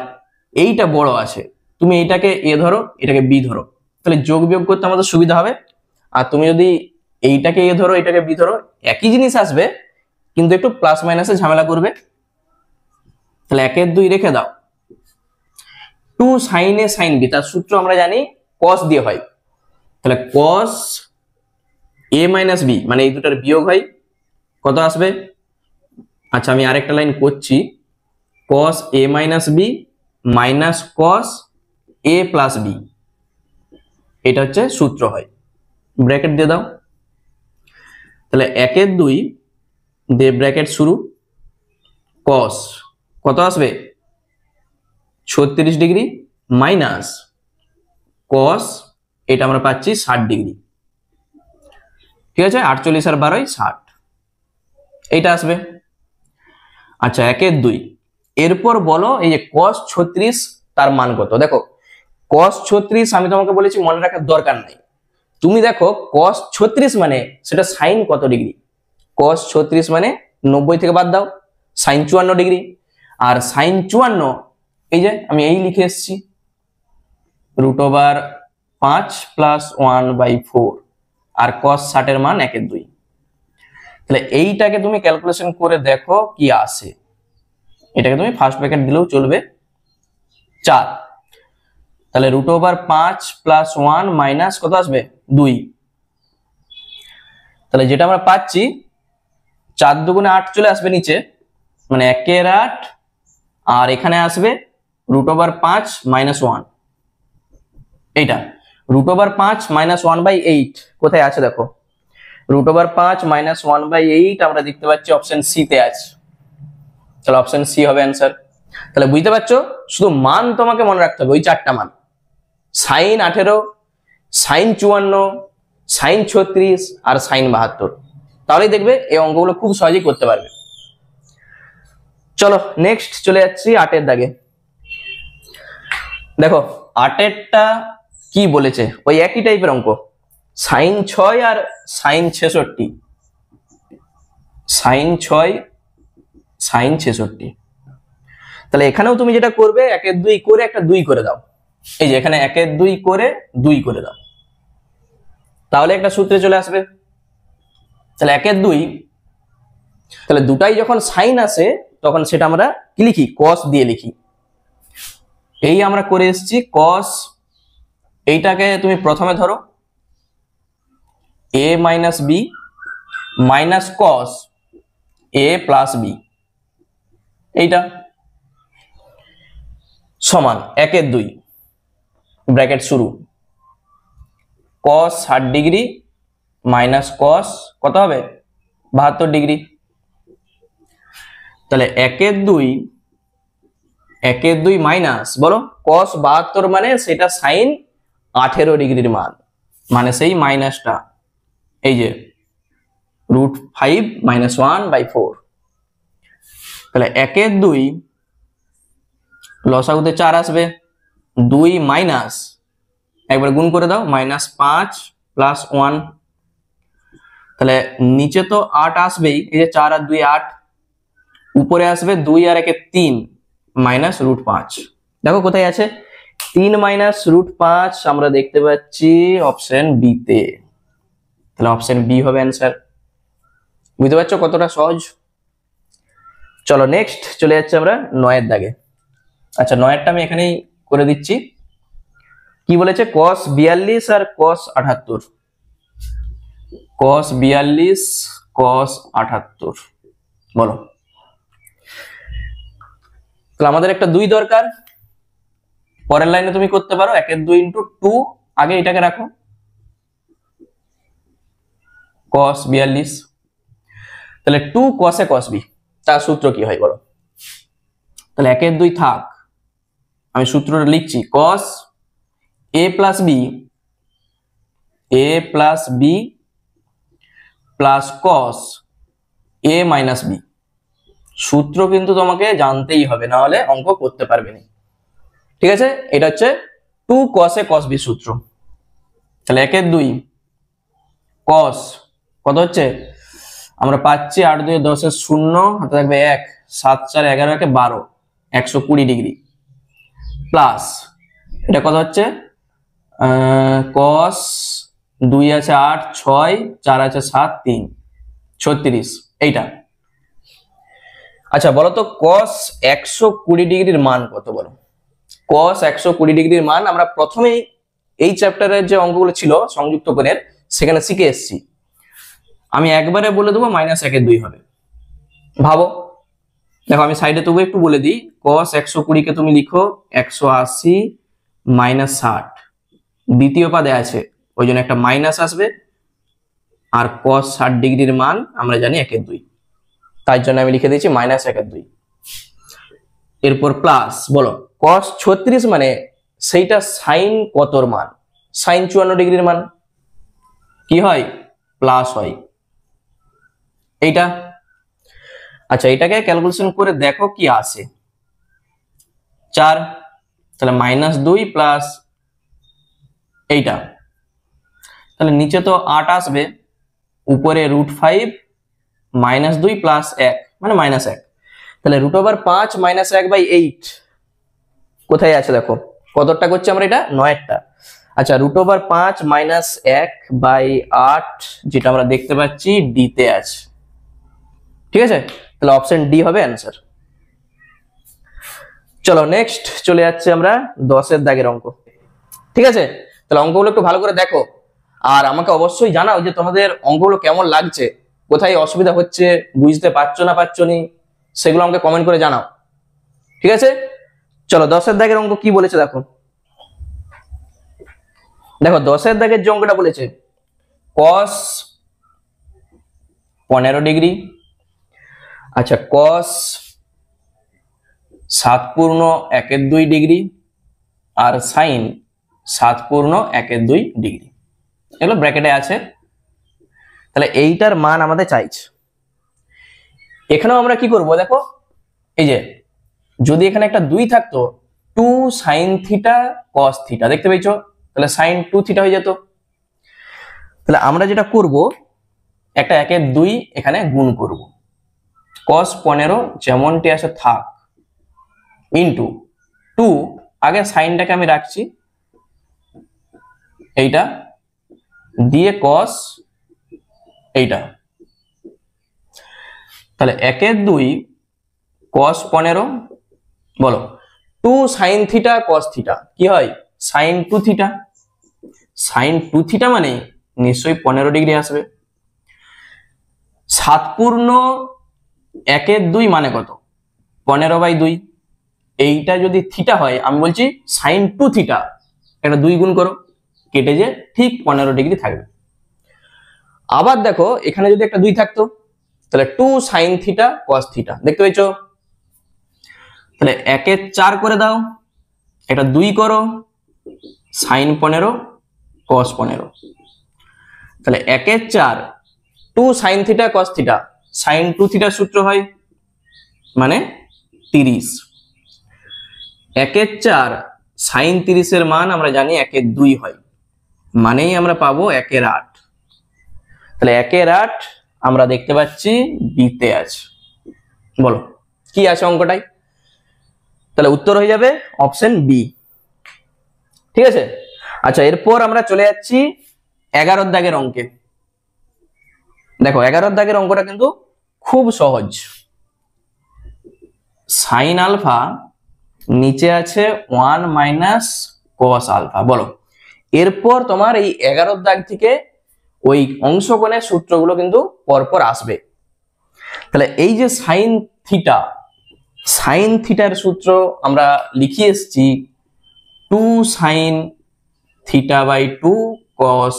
Speaker 1: এইটা বড় আছে, তুমি এইটাকে এ ধরো এটাকে বি ধরো, তাহলে যোগ বিয়োগ করতে আমাদের সুবিধা হবে। আর তুমি যদি এইটাকে এ ধরো এটাকে বি ধরো, একই জিনিস আসবে কিন্তু একটু প্লাস মাইনাসে ঝামেলা করবে। তাহলে 1/2 রেখে দাও। 2 sin a sin b, তার সূত্র আমরা জানি cos দিয়ে হয়। তাহলে cos a - b মানে এই দুটার বিয়োগ হয়, কত আসবে। আচ্ছা আমি আরেকটা লাইন করছি, cos a - b minus cos a + b, এটা হচ্ছে সূত্র হয়। ব্র্যাকেট দিয়ে দাও, তাহলে 1/2 দিয়ে ব্র্যাকেট শুরু, cos কত আসবে 36 ডিগ্রি মাইনাস cos এটা আমরা পাচ্ছি 60 ডিগ্রি। ঠিক আছে, 48 আর 12 60, এইটা আসবে। আচ্ছা 1/2, এরপর বলো এই যে cos 36 তার মান কত। দেখো cos 36 আমি তোমাকে বলেছি মনে রাখার দরকার নাই, তুমি দেখো cos 36 মানে সেটা সাইন কত ডিগ্রি। cos 36 মানে 90 থেকে বাদ দাও, সাইন 54 ডিগ্রি। আর সাইন 54 এই যে আমি এই লিখে এসেছি √5 + 1/4, আর cos 60 এর মান 1/2। তাহলে এইটাকে তুমি ক্যালকুলেশন করে দেখো কি আসে। এটাকে তুমি ফার্স্ট ব্র্যাকেট দিলেও চলবে, 4। তাহলে √5 + 1 মাইনাস কত আসবে 2। তাহলে যেটা আমরা পাচ্ছি 4 × 2 = 8 চলে আসবে নিচে, মানে 1/8, আর এখানে আসবে √5 - 1, এইটা √5 - 1/8 কোথায় আছে দেখো। √5 - 1/8 আমরা দেখতে পাচ্ছি অপশন সি তে আছে। তাহলে অপশন সি হবে অ্যান্সার। তাহলে বুঝতে পারছো, শুধু মান তোমাকে মনে রাখতে হবে ওই 4টা মান, সাইন 18, সাইন 54, সাইন 36 আর সাইন 72, তাহলেই দেখবে এই অঙ্কগুলো খুব সহজেই করতে পারবে। চলো নেক্সট চলে যাচ্ছি 8 এর দাগে। দেখো 8 এরটা কি বলেছে, ওই একই টাইপের অঙ্ক, সাইন 6 আর সাইন 66, সাইন 6 সাইন 66। তাহলে এখানেও তুমি যেটা করবে 1-2 করে একটা 2 করে দাও, এই যে এখানে 1-2 করে 2 করে দাও, তাহলে একটা সূত্রে চলে আসবে। তাহলে 1-2, তাহলে দুটাই যখন সাইন আসে তখন সেটা আমরা কি লিখি, কস দিয়ে লিখি। এই আমরা করে এসেছি কস, এইটাকে তুমি প্রথমে ধরো a minus B minus cos a plus B, এইটা সমান 1-2 ব্র্যাকেট শুরু, কস 60 ডিগ্রি মাইনাস কস কত হবে 72 ডিগ্রি। তাহলে 1-2 মাইনাস বলো কস 72 মানে সেটা সাইন 18 ডিগ্রির মান, মানে সেই মাইনাসটা, এই যে √5 - 1/4। তাহলে 1-2 লসাগুতে 4 আসবে, 2 মাইনাস একবার গুণ করে দাও -5 + 1, তাহলে নিচে তো 8 আসবেই, এই যে 4 আর 2 8, উপরে আসবে 2 আর 1 3 মাইনাস √5। দেখো কোথায় আছে 3 মাইনাস √5, আমরা দেখতে পাচ্ছি অপশন বি তে। তাহলে অপশন বি হবে অ্যান্সার। বুঝতে পারছো কতটা সহজ? চলো নেক্সট চলে যাচ্ছে আমরা 9 দাগে। আচ্ছা 9টা আমি এখানেই করে দিচ্ছি। কি বলেছে, cos 42 আর cos 78, cos 42 cos 78 বলো। তাহলে আমাদের একটা 2 দরকার, পরের লাইনে তুমি করতে পারো 1-2 × 2, আগে এটাকে রাখো cos 42, তাহলে 2 cos a cos b, তার সূত্র কি হয় বলো। তাহলে 1-2 থাক, আমি সূত্রটা লিখছি cos a plus b plus cos a minus b, সূত্র কিন্তু তোমাকে জানতেই হবে, না হলে অঙ্ক করতে পারবে না। ঠিক আছে, এটা হচ্ছে 2 cos a cos b সূত্র। তাহলে 1-2 cos কত হচ্ছে, আমরা পাচ্ছি 8-2 10 0, হাতে থাকবে 1, 7 4 11 12, 120 ডিগ্রি, প্লাস এটা কত হচ্ছে cos 2 আছে 8 6, 4 আছে 7 3 36, এইটা। আচ্ছা বলো তো cos 120 ডিগ্রির মান কত বলো। cos 120 ডিগ্রির মান আমরা প্রথমেই এই চ্যাপ্টারের যে অঙ্কগুলো ছিল সংযুক্ত কোণের সেখানে শিখে এসেছি। আমি একবারে বলে দেবো -1-2 হবে। ভাবো, দেখো আমি সাইডে তবু একটু বলে দিই, cos 120 কে তুমি লিখো 180 - 60, দ্বিতীয় পাদে আছে ওই জন্য একটা মাইনাস আসবে, আর cos 60 ডিগ্রির মান আমরা জানি 1-2, তাই জন্য আমি লিখে দিয়েছি -1-2। এরপর প্লাস বলো cos 36 মানে সেইটা সাইন কতর মান, সাইন 54 ডিগ্রির মান, কি হয় প্লাস হয় এইটা। আচ্ছা এটাকে ক্যালকুলেশন করে দেখো কি আসে, 4, তাহলে -2 প্লাস এইটা, তাহলে নিচে তো 8 আসবে, উপরে √5 -2 প্লাস 1 মানে -1, তাহলে √5 - 1/8 কোথায় আছে দেখো, কতটা করছে আমরা এটা 9টা। আচ্ছা √5 - 1/8 যেটা আমরা দেখতে পাচ্ছি ডি তে আছে। ঠিক আছে, তাহলে অপশন ডি হবে অ্যান্সার। চলো নেক্সট চলে যাচ্ছে আমরা 10 দাগের অঙ্ক। ঠিক আছে, তাহলে অঙ্কগুলো একটু ভালো করে দেখো, আর আমাকে অবশ্যই জানাও যে তোমাদের অঙ্কগুলো কেমন লাগছে, কোথায় অসুবিধা হচ্ছে, বুঝতে পারছো না পারছো নি, সেগুলো আমাকে কমেন্ট করে জানাও। ঠিক আছে, চলো 10 দাগের অঙ্ক কি বলেছে দেখো। দেখো 10 দাগের যে অঙ্কটা বলেছে cos 15 ডিগ্রি, আচ্ছা cos 7·1² ডিগ্রি আর সাইন 7·1² ডিগ্রি, এগুলো ব্র্যাকেটে আছে। তাহলে এইটার মান আমাদের চাইছে। এখানেও আমরা কি করব দেখো, এই যে যদি এখানে একটা 2 থাকতো 2 sin θ cos θ, দেখতে পেয়েছো, তাহলে sin 2θ হয়ে যেত। তাহলে আমরা যেটা করব, একটা 1-2 এখানে গুণ করব, cos 15 যেমনটি আছে থাক, ইন্টু 2, আগে সাইনটাকে আমি রাখছি এইটা, দিয়ে কস এইটা, তাহলে 1/2 cos 15, বলো 2 sin থিটা cos থিটা কি হয় sin 2 থিটা, sin 2 থিটা মানে নিশ্চয়ই 15 ডিগ্রি আসবে। 7 পূর্ণ 1/2 মানে কত 15/2, এইটা যদি থিটা হয় আমি বলছি sin 2 থিটা, এটা 2 গুণ করো, কেটে যে ঠিক 15 ডিগ্রি থাকবে। আবার দেখো এখানে যদি একটা 2 থাকতো তাহলে 2 sin থিটা cos থিটা, দেখতে পেয়েছো? তাহলে 1/4 করে দাও, এটা 2 করো, sin 15 cos 15, তাহলে 1/4 2 sin theta cos theta, sin 2 থিটার সূত্র হয় মানে 30, 1/4 sin 30 এর মান আমরা জানি 1/2 হয়, মানেই আমরা পাবো 1/8, তাহলে 1/8 আমরা দেখতে পাচ্ছি বিতে আছে। বলো কি আছে অঙ্কটাই, তাহলে উত্তর হয়ে যাবে অপশন বি। ঠিক আছে, আচ্ছা এরপর আমরা চলে যাচ্ছি 11 দাগের অঙ্কে। দেখো 11 দাগের অঙ্কটা কিন্তু খুব সহজ। সাইন আলফা নিচে আছে 1 মাইনাস কস আলফা, বলো এরপর তোমার এই 11 দাগ থেকে ওই অংশকোণের সূত্রগুলো কিন্তু পরপর আসবে। তাহলে এই যে সাইন থিটার সূত্র আমরা লিখে এসেছি 2 sin theta by 2 cos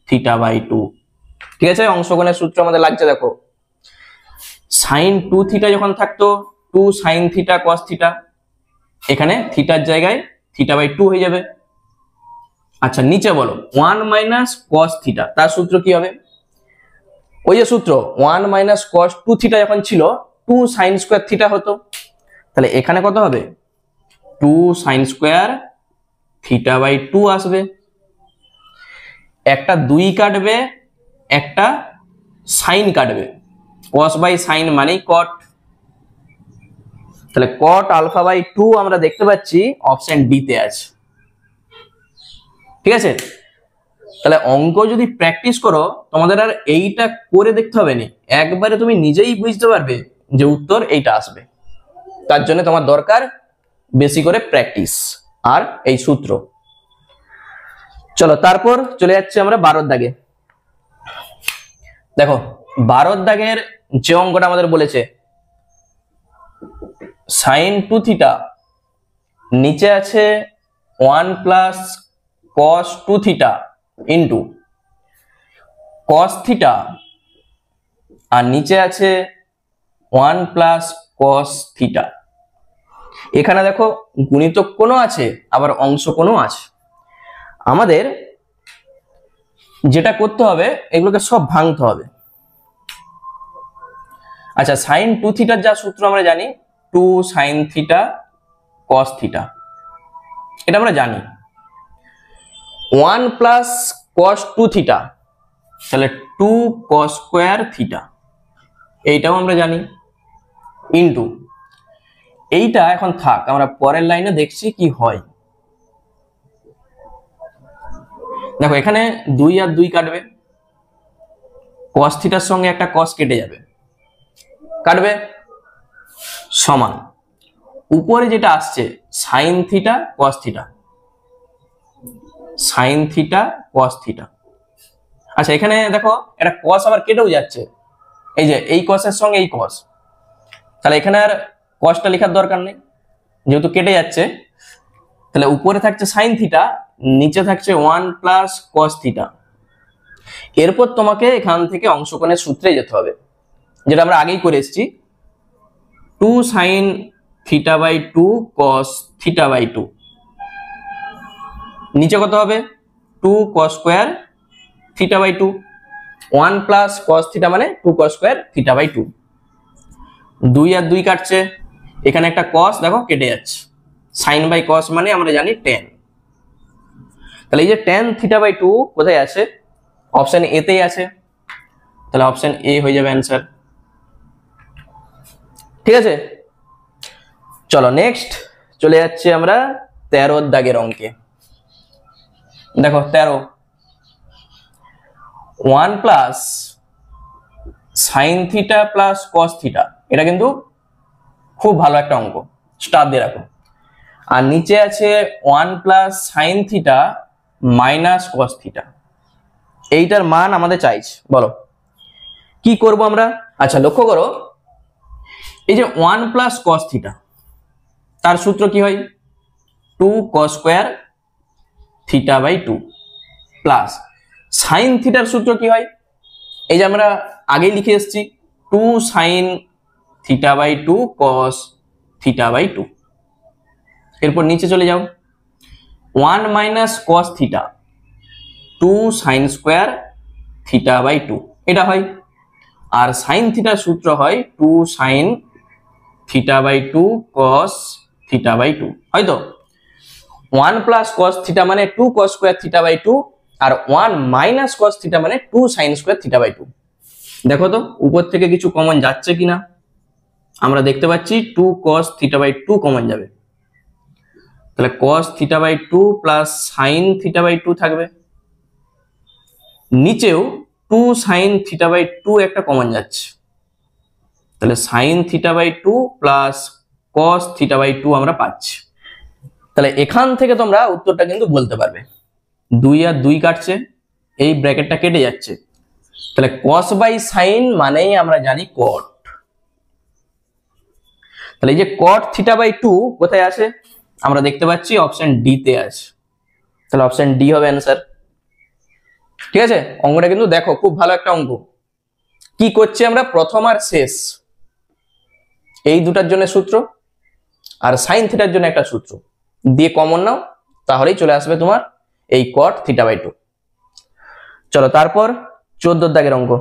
Speaker 1: theta by 2, ঠিক আছে? অংশকোণের সূত্র আমাদের লাগছে, দেখো sin 2 থিটা যখন থাকতো 2 sin থিটা cos থিটা, এখানে থিটার জায়গায় থিটা বাই 2 হয়ে যাবে। আচ্ছা নিচে বলো 1 মাইনাস cos থিটা, তার সূত্র কি হবে? ওই যে সূত্র 1 মাইনাস cos 2 থিটা যখন ছিল 2 sin স্কয়ার থিটা হতো, তাহলে এখানে কত হবে 2 sin স্কয়ার থিটা বাই 2 আসবে। একটা 2 কাটবে, একটা সাইন কাটবে, cos বাই সাইন মানেই cot, তাহলে cot আলফা বাই 2 আমরা দেখতে পাচ্ছি অপশন ডি তে আছে। ঠিক আছে, তাহলে অঙ্ক যদি প্র্যাকটিস করো তোমাদের আর এইটা করে দেখতে হবে না, একবারে তুমি নিজেই বুঝতে পারবে যে উত্তর এইটা আসবে। তার জন্য তোমার দরকার বেশি করে প্র্যাকটিস আর এই সূত্র। চলো তারপর চলে যাচ্ছে আমরা 12 দাগে। দেখো 12 দাগের যে অঙ্কটা আমাদের বলেছে sin 2 থিটা নিচে আছে 1 plus cos 2 theta into cos theta, আর নিচে আছে 1 প্লাস cos থিটা। এখানে দেখো গুণিতক কোণ আছে আবার অংশ কোণ আছে। আমাদের যেটা করতে হবে এগুলোকে সব ভাঙতে হবে। আচ্ছা sin 2 থিটার যা সূত্র আমরা জানি 2 sin থিটা cos থিটা, এটা আমরা জানি। 1 প্লাস cos 2 থিটা তাহলে 2 cos স্কয়ার থিটা, এইটাও আমরা জানি, ইন্টু এইটা এখন থাক, আমরা পরের লাইনে দেখছি কি হয়। দেখো এখানে 2 আর 2 কাটবে, cos থিটার সঙ্গে একটা cos কেটে যাবে, কাটবে, সমান উপরে যেটা আসছে sin theta cos theta, sin theta cos theta. আচ্ছা এখানে দেখো একটা cos আবার কেটেও যাচ্ছে, এই যে এই cos এর সঙ্গে এই cos, তাহলে এখানে আর cosটা লেখার দরকার নেই যেহেতু কেটে যাচ্ছে। তাহলে উপরে থাকছে sin থিটা, নিচে থাকছে 1 প্লাস cos থিটা। এরপর তোমাকে এখান থেকে অংশকোণের সূত্রে যেতে হবে, যেটা আমরা আগেই করে এসেছি 2 sin theta by 2 cos theta by 2, নিচে কত হবে 2 cos square theta by 2, 1 plus cos theta মানে 2 cos স্কয়ার থিটা বাই 2। 2 আর 2 কাটছে, এখানে একটা cos দেখো কেটে যাচ্ছে, sin বাই cos মানে আমরা জানি tan, তাহলে এই যে tan থিটা বাই 2 কোথায় আছে অপশন এ তেই আছে, তাহলে অপশন এ হয়ে যাবে অ্যানসার। ঠিক আছে, চলো নেক্সট চলে যাচ্ছে আমরা 13 দাগের অঙ্কে। দেখো 13, 1 plus sine theta plus cos theta, এটা কিন্তু খুব ভালো একটা অঙ্ক, স্টার দিয়ে রাখো। আর নিচে আছে 1 plus sine theta minus cos theta, এইটার মান আমাদের চাইছে। বলো কি করব আমরা? আচ্ছা লক্ষ্য করো, এই যে 1 প্লাস কস থিটা, তার সূত্র কি হয়? 2 cos square theta by 2 plus sine থিটার সূত্র কি হয়? এই যে আমরা আগেই লিখে এসেছি 2 sine theta by 2 cos theta by 2। এরপর নিচে চলে যাও, 1 minus cos theta 2 sine square theta by 2, এটা হয়। আর সাইন থিটার সূত্র হয় 2 sine theta by 2 cos theta by 2, হয়তো 1 প্লাস cos থিটা মানে 2 cos স্কয়ার থিটা বাই 2, আর 1 মাইনাস cos থিটা মানে 2 সাইন স্কয়ার থিটা বাই 2। দেখো তো উপর থেকে কিছু কমন যাচ্ছে কিনা। আমরা দেখতে পাচ্ছি 2 cos থিটা বাই 2 কমন যাবে, তাহলে cos theta by 2 plus sine theta by 2 থাকবে। নিচেও 2 সাইন থিটা বাই 2 একটা কমন যাচ্ছে, তাহলে sine theta by 2 plus cos theta by 2 আমরা পাচ্ছি। তাহলে এখান থেকে তোমরা উত্তরটা কিন্তু বলতে পারবে। 2 আর 2 কাটছে, এই ব্র্যাকেটটা কেটে যাচ্ছে, তাহলে cos বাই সাইন মানেই আমরা জানি cot। তাহলে এই যে cot থিটা বাই 2 কোথায় আছে? আমরা দেখতে পাচ্ছি অপশন ডি তে আছে, তাহলে অপশন ডি হবে অ্যান্সার। ঠিক আছে, অঙ্কটা কিন্তু দেখো খুব ভালো একটা অঙ্ক। কি করছি আমরা? প্রথম আর শেষ এই দুটার জন্য সূত্র, আর সাইন থিটার জন্য একটা সূত্র দিয়ে কমন নাও, তাহলেই চলে আসবে তোমার এই cot থিটা বাই 2। চলো তারপর 14 দাগের অঙ্ক।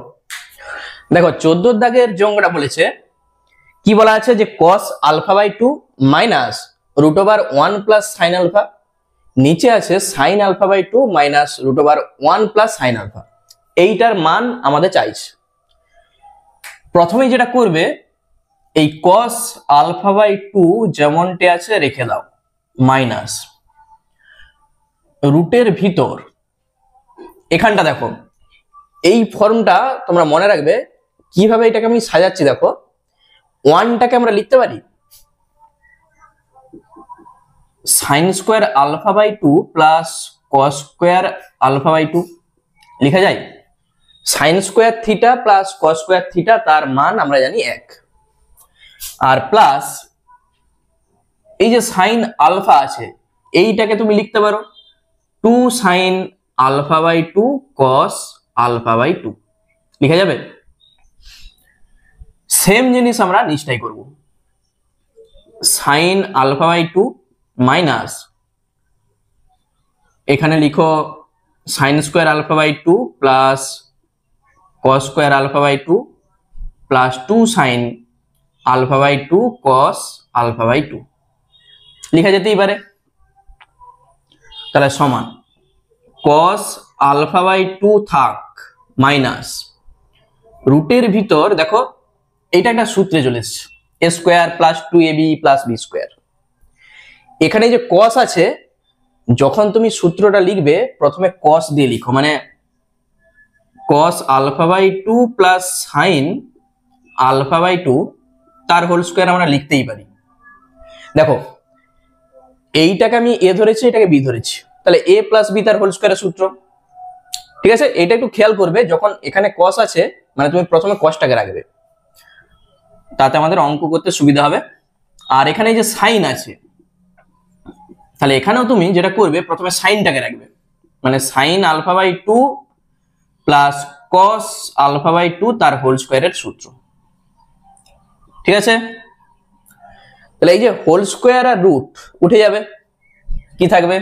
Speaker 1: দেখো 14 দাগের যে অঙ্কটা বলেছে, কি বলা আছে যে cos alpha by 2 minus root over 1 plus sine alpha, নিচে আছে sine alpha by 2 minus root over 1 plus sine alpha, এইটার মান আমাদের চাইছে। প্রথমেই যেটা করবে, এই cos আলফা বাই 2 যেমনটি আছে রেখে দাও, মাইনাস রুটের ভিতর এখানটা দেখো, এই ফর্মটা তোমরা মনে রাখবে কিভাবে এটাকে আমি সাজাচ্ছি। দেখো 1টাকে আমরা লিখতে পারি sine square alpha by 2 plus cos square alpha by 2 লেখা যায়। Sine square theta plus cos square theta, তার মান আমরা জানি 1, আর প্লাস এই যে সাইন আলফা আছে এইটাকে তুমি লিখতে পারো 2 sine alpha by 2 cos alpha by 2, লেখা যাবে। সেম জিনিস আমরা নিচটাই করব, সাইন আলফা বাই 2 মাইনাস এখানে লিখো sine square alpha by 2 plus cos square alpha by 2 plus 2 sine alpha by 2 cos alpha by 2, লেখা যেতেই পারে। তাহলে সমান কস আলফা বাই 2 থাক মাইনাস রুটের ভিতর, দেখো এটা একটা সূত্রে চলে এসছে a square plus 2ab plus b square. এখানে যে cos আছে, যখন তুমি সূত্রটা লিখবে প্রথমে cos দিয়ে লিখো, মানে cos alpha by 2 plus sine alpha by 2 তার হোল স্কোয়ার আমরা লিখতেই পারি। দেখো এইটাকে আমি a ধরেছি, এটাকে b ধরেছি, তাহলে a প্লাস b তার হোল স্কোয়ারের সূত্র। ঠিক আছে, এটা একটু খেয়াল করবে, যখন এখানে cos আছে মানে তুমি প্রথমে cosটাকে রাখবে, তাতে আমাদের অঙ্ক করতে সুবিধা হবে। আর এখানে যে সাইন আছে, তাহলে এখানেও তুমি যেটা করবে প্রথমে সাইনটাকে রাখবে, মানে sine alpha by 2 plus cos alpha by 2 তার হোল স্কোয়ারের সূত্র। ঠিক আছে, তাহলে এই যে হোল স্কোয়ার আর রুট উঠে যাবে, কি থাকবে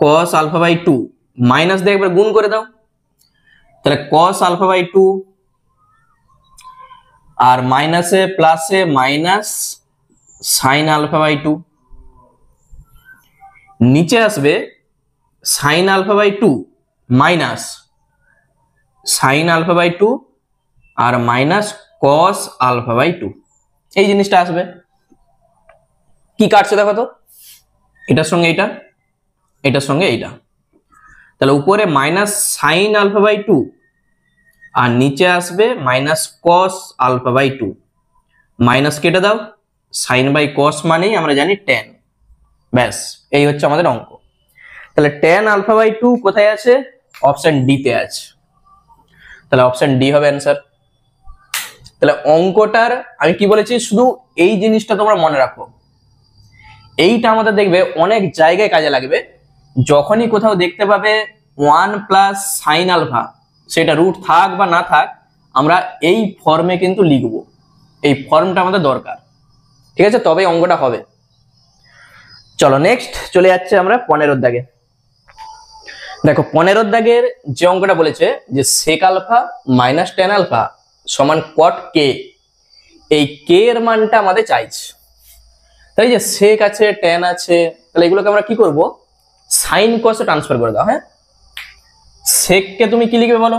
Speaker 1: কস আলফা বাই 2 মাইনাস দিয়ে একবার গুণ করে দাও, তাহলে কস আলফা বাই 2 আর মাইনাসে প্লাসে মাইনাস সাইন আলফা বাই 2, নিচে আসবে sine alpha by 2 minus sine alpha by 2 আর মাইনাস কস আলফা বাই 2, এই জিনিসটা আসবে। কি কাটছে দেখো তো, এটার সঙ্গে এইটা, এটার সঙ্গে এইটা, তাহলে উপরে মাইনাস সাইন আলফা বাই 2 আর নিচে আসবে minus cos alpha by 2। Minus কেটে দাও, সাইন বাই কস মানেই আমরা জানি টেন। ব্যাস, এই হচ্ছে আমাদের অঙ্ক। তাহলে টেন আলফা বাই 2 কোথায় আছে? অপশন ডি তে আছে। তাহলে অপশন ডি হবে অ্যান্সার। তাহলে অঙ্কটার আমি কি বলেছি, শুধু এই জিনিসটা তোমরা মনে রাখো, এইটা আমাদের দেখবে অনেক জায়গায় কাজে লাগবে। যখনই কোথাও দেখতে পাবে 1 প্লাস সাইন আলফা, সেটা রুট থাক বা না থাক, আমরা এই ফর্মে কিন্তু লিখবো। এই ফর্মটা আমাদের দরকার, ঠিক আছে? তবে অঙ্কটা হবে। চলো নেক্সট চলে যাচ্ছে আমরা 15 দাগে। দেখো 15 দাগের যে অঙ্কটা বলেছে যে sec alpha minus tan alpha সমান কট কে, এই কে এর মানটা আমাদের চাইছে। তাই যে সেক আছে, টেন আছে, তাহলে এগুলোকে আমরা কি করব, সাইন কসে ট্রান্সফার করে দাও। হ্যাঁ, সেককে তুমি কি লিখবে বলো?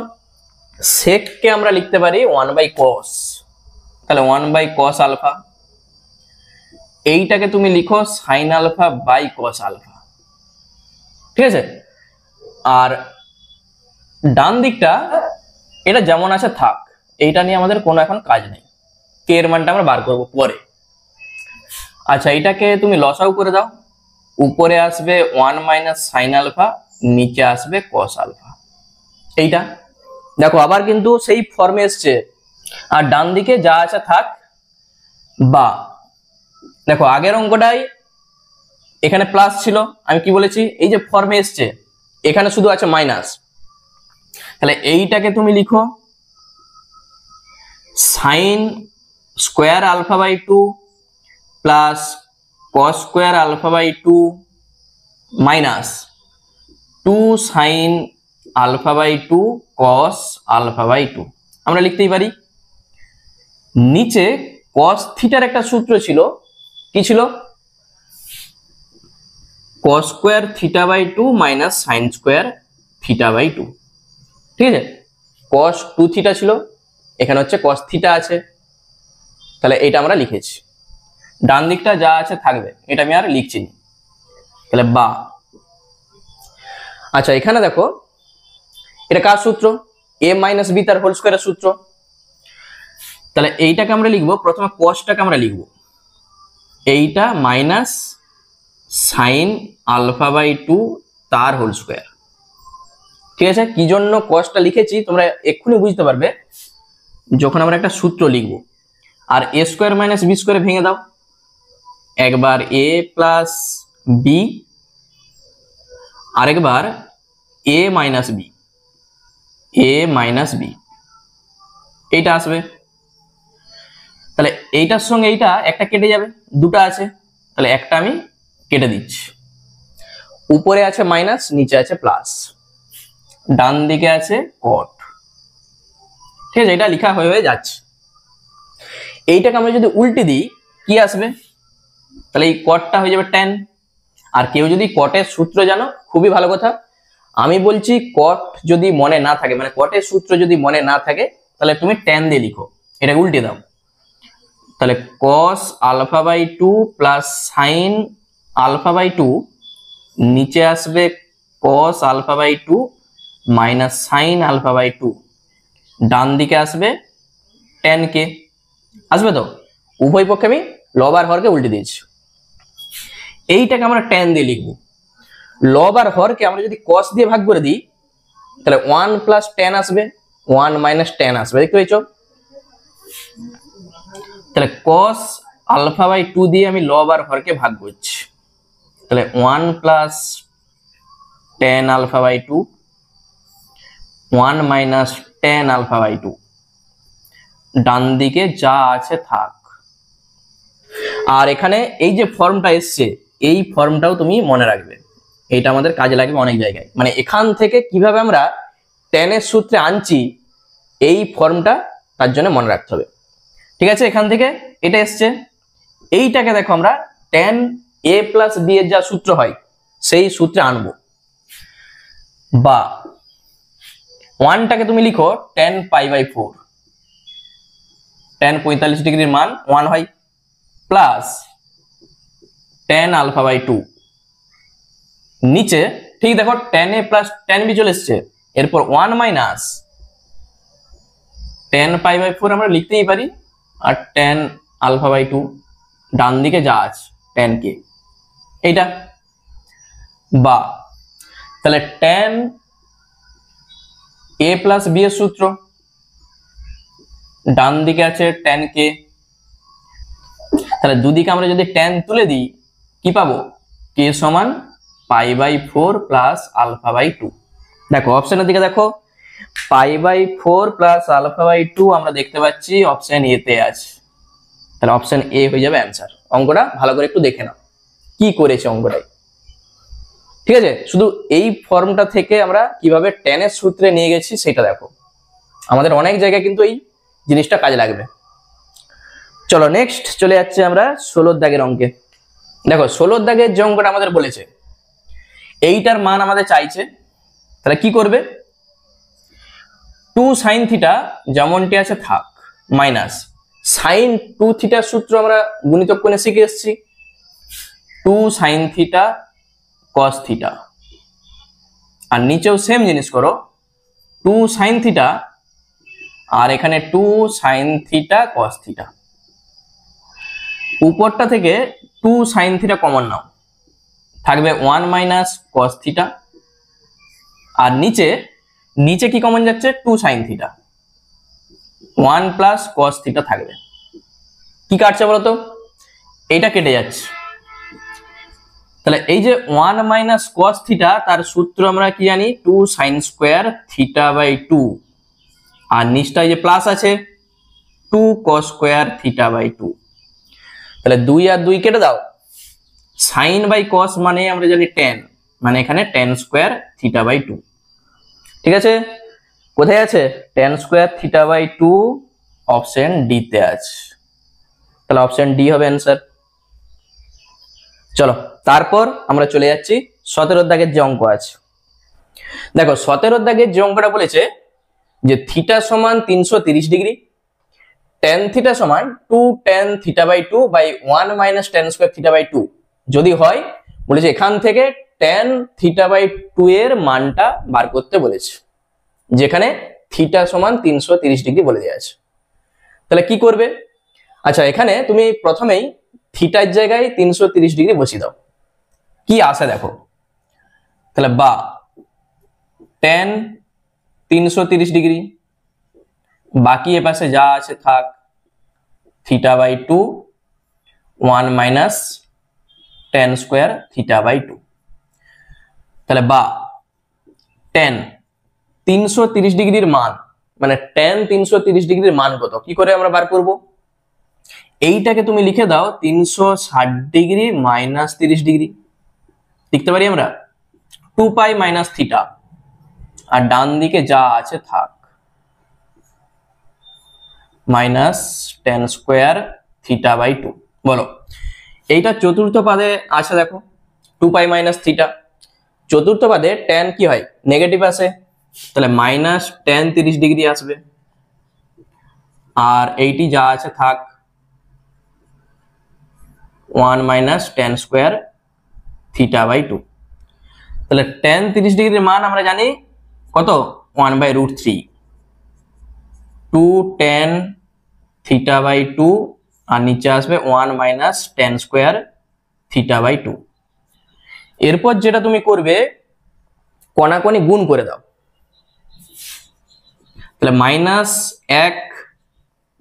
Speaker 1: সেককে আমরা লিখতে পারি 1 বাই কস। তাহলে 1 বাই কস আলফা, এইটাকে তুমি লিখো sine alpha by cos alpha, ঠিক আছে? আর ডান দিকটা এটা যেমন আছে থাক, এইটা নিয়ে আমাদের কোনো এখন কাজ নেই, কে এর মানটা আমরা বার করব পরে। আচ্ছা, এইটাকে তুমি লসাগু করে দাও, উপরে আসবে 1 মাইনাস সাইন আলফা, নিচে আসবে কস আলফা। এইটা দেখো আবার কিন্তু সেই ফর্মে এসছে। আর ডান দিকে যা আছে থাক, বা দেখো আগের অঙ্কটাই এখানে প্লাস ছিল, আমি কি বলেছি, এই যে ফর্মে এসছে এখানে শুধু আছে মাইনাস। তাহলে এইটাকে তুমি লিখো sine square alpha by 2 plus cos square alpha by 2 minus 2 sine alpha by 2 cos alpha by 2 আমরা লিখতেই পারি। নিচে কস থিটার একটা সূত্র ছিল, কি ছিল? Cos square theta by 2 minus sine square theta by 2, ঠিক আছে? কস 2 থিটা ছিল, এখানে হচ্ছে কস থিটা আছে, তাহলে এটা আমরা লিখেছি। ডান দিকটা যা আছে থাকবে, এটা আমি আর লিখছি না। তাহলে বা, আচ্ছা এখানে দেখো এটা কার সূত্র? এ মাইনাস বি তার হোল স্কোয়ারের সূত্র। তাহলে এইটাকে আমরা লিখবো, প্রথমে কসটাকে আমরা লিখবো, এইটা মাইনাস সাইন আলফা বাই 2 তার হোল স্কোয়ার, ঠিক আছে? কি জন্য কসটা লিখেছি তোমরা এক্ষুনি বুঝতে পারবে যখন আমরা একটা সূত্র লিখব। আর এ স্কোয়ার মাইনাস বি স্কোয়ারে ভেঙে দাও, একবার এ প্লাস বি, আরেকবার এ মাইনাস বি, এ মাইনাস বি, এইটা আসবে। তাহলে এইটার সঙ্গে এইটা একটা কেটে যাবে, দুটো আছে, তাহলে একটা আমি কেটে দিচ্ছি। উপরে আছে মাইনাস, নিচে আছে প্লাস, ডান দিকে আছে কট, ঠিক আছে? এটা লেখা হয়ে যাচ্ছে। এইটাকে আমরা যদি উল্টে দিই কি আসবে? তাহলে এই কটটা হয়ে যাবে ট্যান। আর কেউ যদি কটের সূত্র জানো, খুবই ভালো কথা। আমি বলছি কট যদি মনে না থাকে, মানে কটের সূত্র যদি মনে না থাকে, তাহলে তুমি ট্যান দিয়ে লিখো, এটা উল্টে দাও। তাহলে cos alpha by 2 plus sine alpha by 2, নিচে আসবে cos alpha by 2 minus sine alpha by 2, ডান দিকে আসবে ট্যান কে, আসবে তো? উভয় পক্ষে আমি লব আর হরকে উল্টে দিয়েছি। এইটাকে আমরা ট্যান দিয়ে লিখবো। লব আর হরকে আমরা যদি কস দিয়ে ভাগ করে দিই, তাহলে 1 প্লাস ট্যান আসবে, 1 মাইনাস ট্যান আসবে, দেখতে পেয়েছো? তাহলে কস আলফা বাই 2 দিয়ে আমি লব আর হরকে ভাগ করছি, তাহলে 1 plus tan alpha by 2, 1 minus tan alpha by 2, ডান দিকে যা আছে থাক। আর এখানে এই যে ফর্মটা এসছে, এই ফর্মটাও তুমি মনে রাখবে, এইটা আমাদের কাজে লাগবে অনেক জায়গায়। মানে এখান থেকে কিভাবে আমরা ট্যানের সূত্রে আনছি, এই ফর্মটা তার জন্য মনে রাখতে হবে, ঠিক আছে? এখান থেকে এটা এসছে, এইটাকে দেখো আমরা ট্যান এ প্লাস বি এর যা সূত্র হয় সেই সূত্রে আনবো। বা 1টাকে তুমি লিখো ট্যান পাই বাই 4, ট্যান 45 ডিগ্রির মান 1 হয়, প্লাস tan আলফা বাই 2, নিচে ঠিক দেখো tan a plus tan b চলে এসছে, এরপর 1 মাইনাস tan পাই বাই 4 আমরা লিখতেই পারি, আর tan আলফা বাই 2 ডান দিকে যা আছে tan k, এইটা। বা তাহলে tan a প্লাস b এর সূত্র, ডান দিকে আছে tan k, তাহলে দুদিকে আমরা যদি tan তুলে দিই কি পাবো, k সমান pi by 4 plus alpha by 2। দেখো অপশনের দিকে দেখো, pi by 4 plus alpha by 2 আমরা দেখতে পাচ্ছি অপশন এ তে আছে, তাহলে অপশন এ হয়ে যাবে অ্যান্সার। অঙ্কটা ভালো করে একটু দেখে নাও কি করেছে অঙ্কটাই, ঠিক আছে। শুধু এই ফর্মটা থেকে আমরা কিভাবে tan এর সূত্রে নিয়ে গেছি সেটা দেখো, আমাদের অনেক জায়গায় কিন্তু এই জিনিসটা কাজে লাগবে। চলো নেক্সট চলে যাচ্ছে আমরা 16 দাগের অঙ্কে। দেখো 16 দাগের যে অঙ্কটা আমাদের বলেছে, এইটার মান আমাদের চাইছে, তাহলে কি করবে, 2 sin থিটা যেমনটি আছে থাক, মাইনাস sin 2 থিটার সূত্র আমরা গুণিতক কোণে শিখে এসেছি, 2 sin থিটা cos থিটা, আর নিচেও সেম জিনিস করো, 2 sin থিটা আর এখানে 2 sin থিটা cos থিটা, উপরটা থেকে 2 sin থিটা কমন নাও, থাকবে 1 মাইনাস cos থিটা, আর নিচে নিচে কি কমন যাচ্ছে, 2 sin theta, 1 plus cos theta থাকবে। কি কাটছে বলতো, এইটা কেটে যাচ্ছে, তাহলে এই যে 1 মাইনাস cos থিটা তার সূত্র আমরা কি জানি, 2 sin স্কয়ার থিটা বাই 2, আর নিচটা এই যে প্লাস আছে 2 cos স্কয়ার থিটা বাই 2, তাহলে 2 আর 2 কেটে দাও, sin বাই cos মানে আমরা জানি tan, মানে এখানে tan স্কয়ার থিটা বাই 2, ঠিক আছে। কোথায় আছে, tan square theta by 2 option D তে আছে, তাহলে অপশন ডি হবে অ্যান্সার। চলো তারপর আমরা চলে যাচ্ছি 17 দাগের যে অঙ্ক আছে। দেখো 17 দাগের যে অঙ্কটা বলেছে যে থিটা সমান 330 ডিগ্রি, tan থিটা সমান 2 tan theta by 2 by 1 minus tan square theta by 2 যদি হয়, বলেছে এখান থেকে tan থিটা বাই 2 এর মানটা বার করতে বলেছে, যেখানে থিটা সমান 330 ডিগ্রি বলে দেওয়া আছে। তাহলে কি করবে, আচ্ছা এখানে তুমি প্রথমেই থিটার জায়গায় 330 ডিগ্রি বসিয়ে দাও, কি আসে দেখো, তাহলে বা tan 330 ডিগ্রি, বাকি এ পাশে যা আছে থাক, theta by 2 1 minus tan square theta by 2, তাহলে বা tan 330 ডিগ্রির মান, মানে tan 330 ডিগ্রির মান কত, কি করে আমরা বার করব, এইটাকে তুমি লিখে দাও 360 ডিগ্রি মাইনাস 30 ডিগ্রি, লিখতে পারি আমরা 2 পাই মাইনাস থিটা, আর ডান দিকে যা আছে থাক, minus tan square theta by 2। বলো এইটা চতুর্থ পাদে আছে, দেখো 2 পাই মাইনাস থিটা, চতুর্থ পাদে tan কি হয়, নেগেটিভ আসে, তাহলে মাইনাস tan 30 ডিগ্রি আসবে, আর এইটি যা আছে থাক 1 minus tan square theta by 2, তাহলে tan 30 ডিগ্রির মান আমরা জানি কত, 1/√3, 2 tan থিটা বাই 2, আর নিচে আসবে 1 minus tan square theta by 2। এরপর যেটা তুমি করবে, কোণাকোণি গুণ করে দাও, তাহলে মাইনাস 1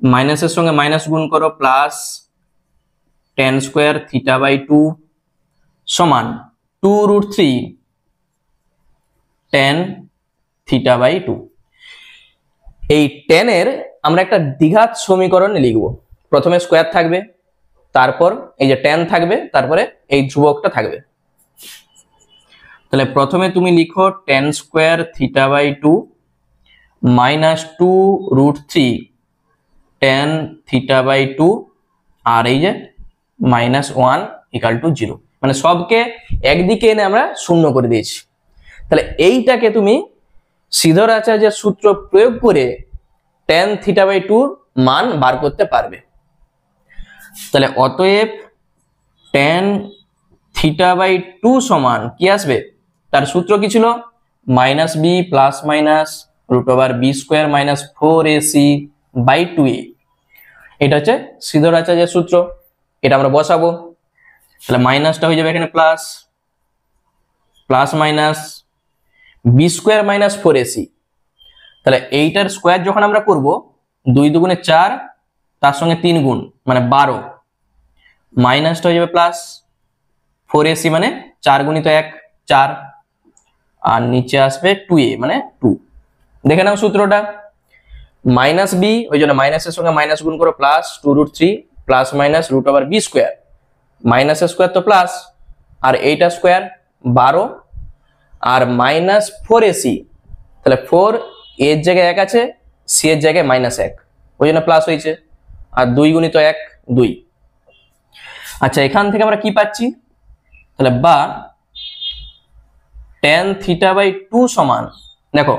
Speaker 1: মাইনাসের সঙ্গে মাইনাস গুণ করো, plus tan square theta by 2 সমান 2√3 tan থিটা বাই 2। এই tan এর আমরা একটা দ্বিঘাত সমীকরণ লিখব, প্রথমে স্কয়ার থাকবে, তারপর এই যে tan থাকবে, তারপরে এই ধ্রুবকটা থাকবে, তাহলে প্রথমে তুমি লিখো tan square theta by 2 minus 2√3 tan theta by 2, আর এই যে মাইনাস 1 ইকাল টু 0, মানে সবকে একদিকে এনে আমরা শূন্য করে দিয়েছি। তাহলে এইটাকে তুমি সিধর আচার্যের সূত্র প্রয়োগ করে tan থিটা বাই 2 মান বার করতে পারবে। তাহলে অতএব tan থিটা বাই টু সমান কি আসবে, তার সূত্র কি ছিল, minus B plus minus root over B square minus 4ac by 2a। এটা হচ্ছে সিধরাচার্যের সূত্র, এটা আমরা বসাবো। তাহলে মাইনাসটা হয়ে যাবে এখানে plus, plus minus B square minus 4ac। তাহলে এইটার স্কোয়ার যখন আমরা করব 2 দুগুণে 4, তার সঙ্গে 3 গুণ মানে 12, মাইনাসটা হয়ে যাবে প্লাস 4ac মানে 4 গুণিত 1 4, আর নিচে আসবে 2a মানে 2। দেখে নাও সূত্রটা, মাইনাস বি ওই জন্য মাইনাসের সঙ্গে মাইনাস গুণ করো plus 2√3 plus minus root over B square, মাইনাসের স্কোয়ার তো প্লাস, আর এইটা স্কোয়ার 12, আর মাইনাস 4ac। তাহলে 4 এর জায়গায় 1 আছে, সি এর জায়গায় -1, ওই জন্য প্লাস হয়েছে, আর 2 গুণিত 1 2। আচ্ছা এখান থেকে আমরা কি পাচ্ছি, তাহলে বা tan থিটা বাই 2 সমান, দেখো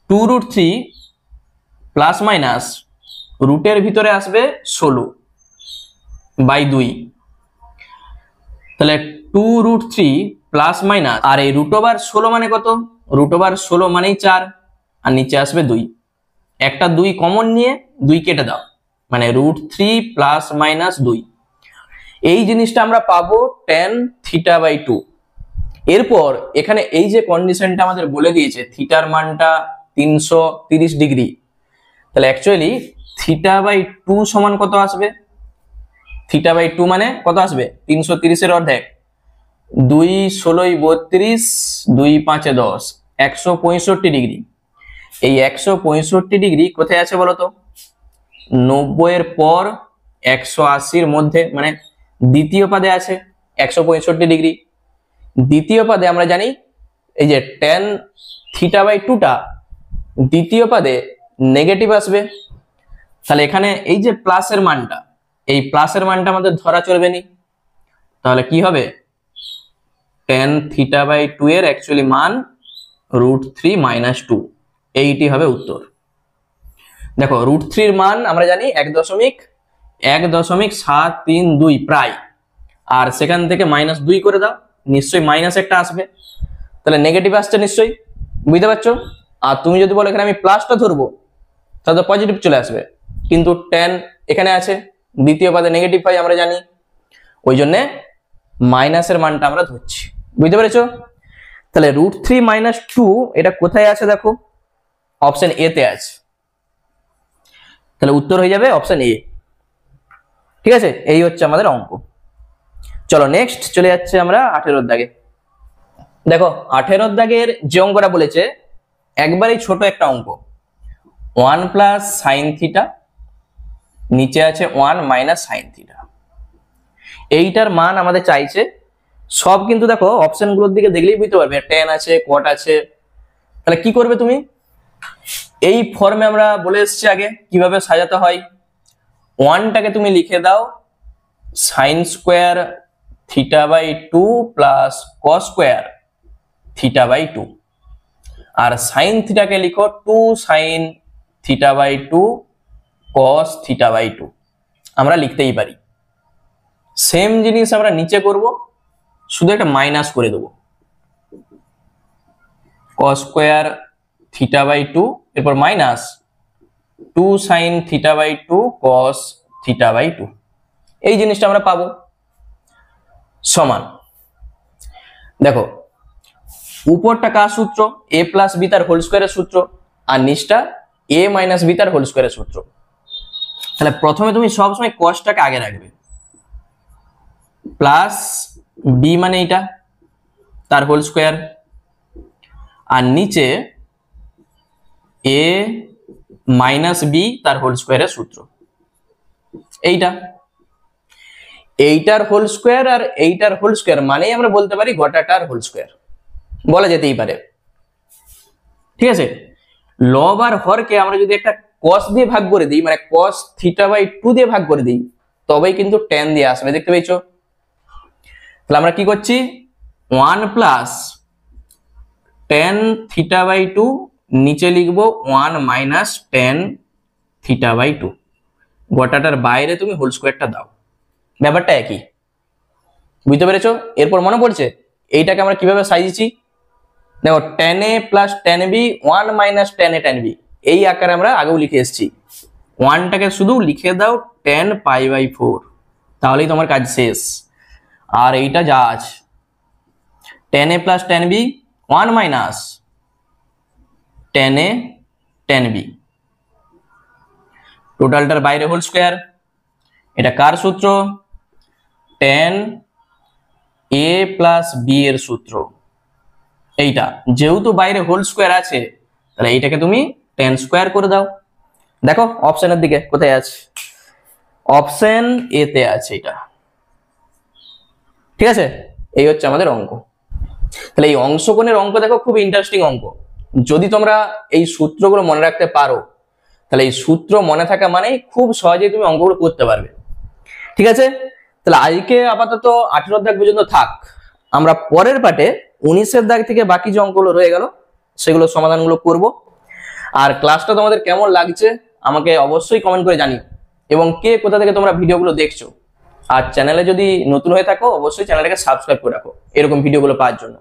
Speaker 1: 2√3 প্লাস মাইনাস রুটের ভিতরে আসবে 16 বাই 2, তাহলে 2√3 প্লাস মাইনাস, আর এই রুট ওভার 16 মানে কত, রুট ওভার 16 মানেই 4, আর নিচে আসবে 2, একটা 2 কমন নিয়ে 2 কেটে দাও, মানে √3 প্লাস মাইনাস 2। এই জিনিসটা আমরা পাবো tan থিটা বাই 2। এরপর এখানে এই যে কন্ডিশনটা আমাদের বলে দিয়েছে থিটার মানটা 330 ডিগ্রি, তাহলে অ্যাকচুয়ালি থিটা বাই 2 সমান কত আসবে, থিটা বাই 2 মানে কত আসবে, 330 এর অর্ধেক, 2 16 32 2 5 10, 165 ডিগ্রি। এই 165 ডিগ্রি কোথায় আছে বলতো, 90 এর পর 180 এর মধ্যে, মানে দ্বিতীয় পাদে আছে 165 ডিগ্রি। দ্বিতীয় পাদে আমরা জানি এই যে tan থিটা বাই 2টা দ্বিতীয় পাদে নেগেটিভ আসবে, তাহলে এখানে এই যে প্লাসের মানটা, এই প্লাসের মানটা আমাদের ধরা চলবে না, তাহলে কি হবে, tan থিটা বাই 2 এর অ্যাকচুয়ালি মান √3 - 2, এইটি হবে উত্তর। দেখো √3 এর মান আমরা জানি 1.1.732 প্রায়, আর সেখান থেকে -2 করে দাও, নিশ্চয়ই মাইনাস একটা আসবে, তাহলে নেগেটিভ আসছে নিশ্চয়ই, বুঝতে পারছো। আর তুমি যদি বলো এখানে আমি প্লাসটা ধরবো, তাহলে পজিটিভ চলে আসবে, কিন্তু tan এখানে আছে, দ্বিতীয় পাদে নেগেটিভ হয় আমরা জানি, ওই জন্য মাইনাসের মানটা আমরা ধরছি, বুঝতে পেরেছো। তাহলে √3 - 2 এটা কোথায় আছে দেখো, অপশন এ তে আছে, তাহলে উত্তর হয়ে যাবে অপশন এ। ঠিক আছে, এই হচ্ছে আমাদের অঙ্ক। চলো নেক্সট চলে যাচ্ছে আমরা 18 দাগে। দেখো 18 দাগের যে অঙ্কটা বলেছে একবারেই ছোট একটা অঙ্ক, 1 প্লাস সাইন থিটা, নিচে আছে 1 মাইনাস সাইন থিটা। এইটার মান আমাদের চাইছে, সব কিন্তু দেখো অপশন গুলোর দিকে দেখলেই বুঝতে পারবে tan আছে cot আছে। তাহলে কি করবে তুমি, এই ফর্মে আমরা বলে এসেছি আগে কিভাবে সাজাতে হয়, 1টাকে তুমি লিখে দাও sine square theta by 2 plus cos square theta by 2, আর সাইন থিটাকে লিখো 2 sine theta by 2 cos theta by 2, আমরা লিখতেই পারি। সেম জিনিস আমরা নিচে করব, শুধু একটা মাইনাস করে দেবো, কস স্কোয়ার থিটা বাই 2, এরপর minus 2 sine theta by 2 cos theta by 2, এই জিনিসটা আমরা পাবো, সমান। দেখো উপরটা কার সূত্র, a প্লাস বি তার হোল স্কোয়ারের সূত্র, আর নিচটা a মাইনাস বি তার হোল স্কোয়ারের সূত্র। তাহলে প্রথমে তুমি সবসময় কসটাকে আগে রাখবে, প্লাস বি মানে এটা তার হোল স্কোয়ার, আর নিচে a মাইনাস বি তার হোল স্কোয়ারের সূত্র, এইটার হোল স্কোয়ার আর এইটার হোল স্কোয়ার মানেই আমরা বলতে পারি গোটাটার হোল স্কোয়ার, বলা যেতেই পারে। ঠিক আছে, লব আর হরকে আমরা যদি একটা cos দিয়ে ভাগ করে দিই, মানে cos থিটা বাই 2 দিয়ে ভাগ করে দিই, তবেই কিন্তু tan দিয়ে আসবে, দেখতে পেয়েছো। তাহলে আমরা কি করছি, 1 প্লাস tan থিটা বাই 2, নিচে লিখবো 1 মাইনাস tan থিটা বাই 2, গোটাটার বাইরে তুমি হোল স্কোয়ারটা দাও, ব্যাপারটা একই, বুঝতে পেরেছো? এরপর মনে পড়ছে এইটাকে আমরা কিভাবে সাজিয়েছি, দেখো tan a plus tan b 1 minus tan a tan b, এই আকারে আমরা আগেও লিখে এসেছি। 1টাকে শুধু লিখে দাও tan π/4, তাহলেই তোমার কাজ শেষ। আর এইটা যা আছে tan a plus tan b 1 minus tan a tan b, টোটালটার বাইরে হোল স্কোয়ার। এটা কার সূত্র? tan a প্লাস b এর সূত্র। এইটা যেহেতু বাইরে হোল স্কোয়ার আছে, তাহলে এইটাকে তুমি tan স্কোয়ার করে দাও। দেখো অপশনের দিকে কোথায় আছে, অপশন এ তে আছে এটা। ঠিক আছে, এই হচ্ছে আমাদের অঙ্ক। তাহলে এই অংশকোণের অঙ্ক দেখো খুব ইন্টারেস্টিং অঙ্ক। যদি তোমরা এই সূত্রগুলো মনে রাখতে পারো, তাহলে এই সূত্র মনে থাকা মানে খুব সহজেই তুমি অঙ্কগুলো করতে পারবে। ঠিক আছে, তাহলে আজকে আপাতত 18 দাগ পর্যন্ত থাক। আমরা পরের পার্টে 19 দাগ থেকে বাকি যে অঙ্কগুলো রয়ে গেল সেগুলো সমাধানগুলো করব। আর ক্লাসটা তোমাদের কেমন লাগছে আমাকে অবশ্যই কমেন্ট করে জানিও, এবং কে কোথা থেকে তোমরা ভিডিওগুলো দেখছো। আর চ্যানেলে যদি নতুন হয়ে থাকো অবশ্যই চ্যানেলটাকে সাবস্ক্রাইব করে রাখো এরকম ভিডিওগুলো পাওয়ার জন্য।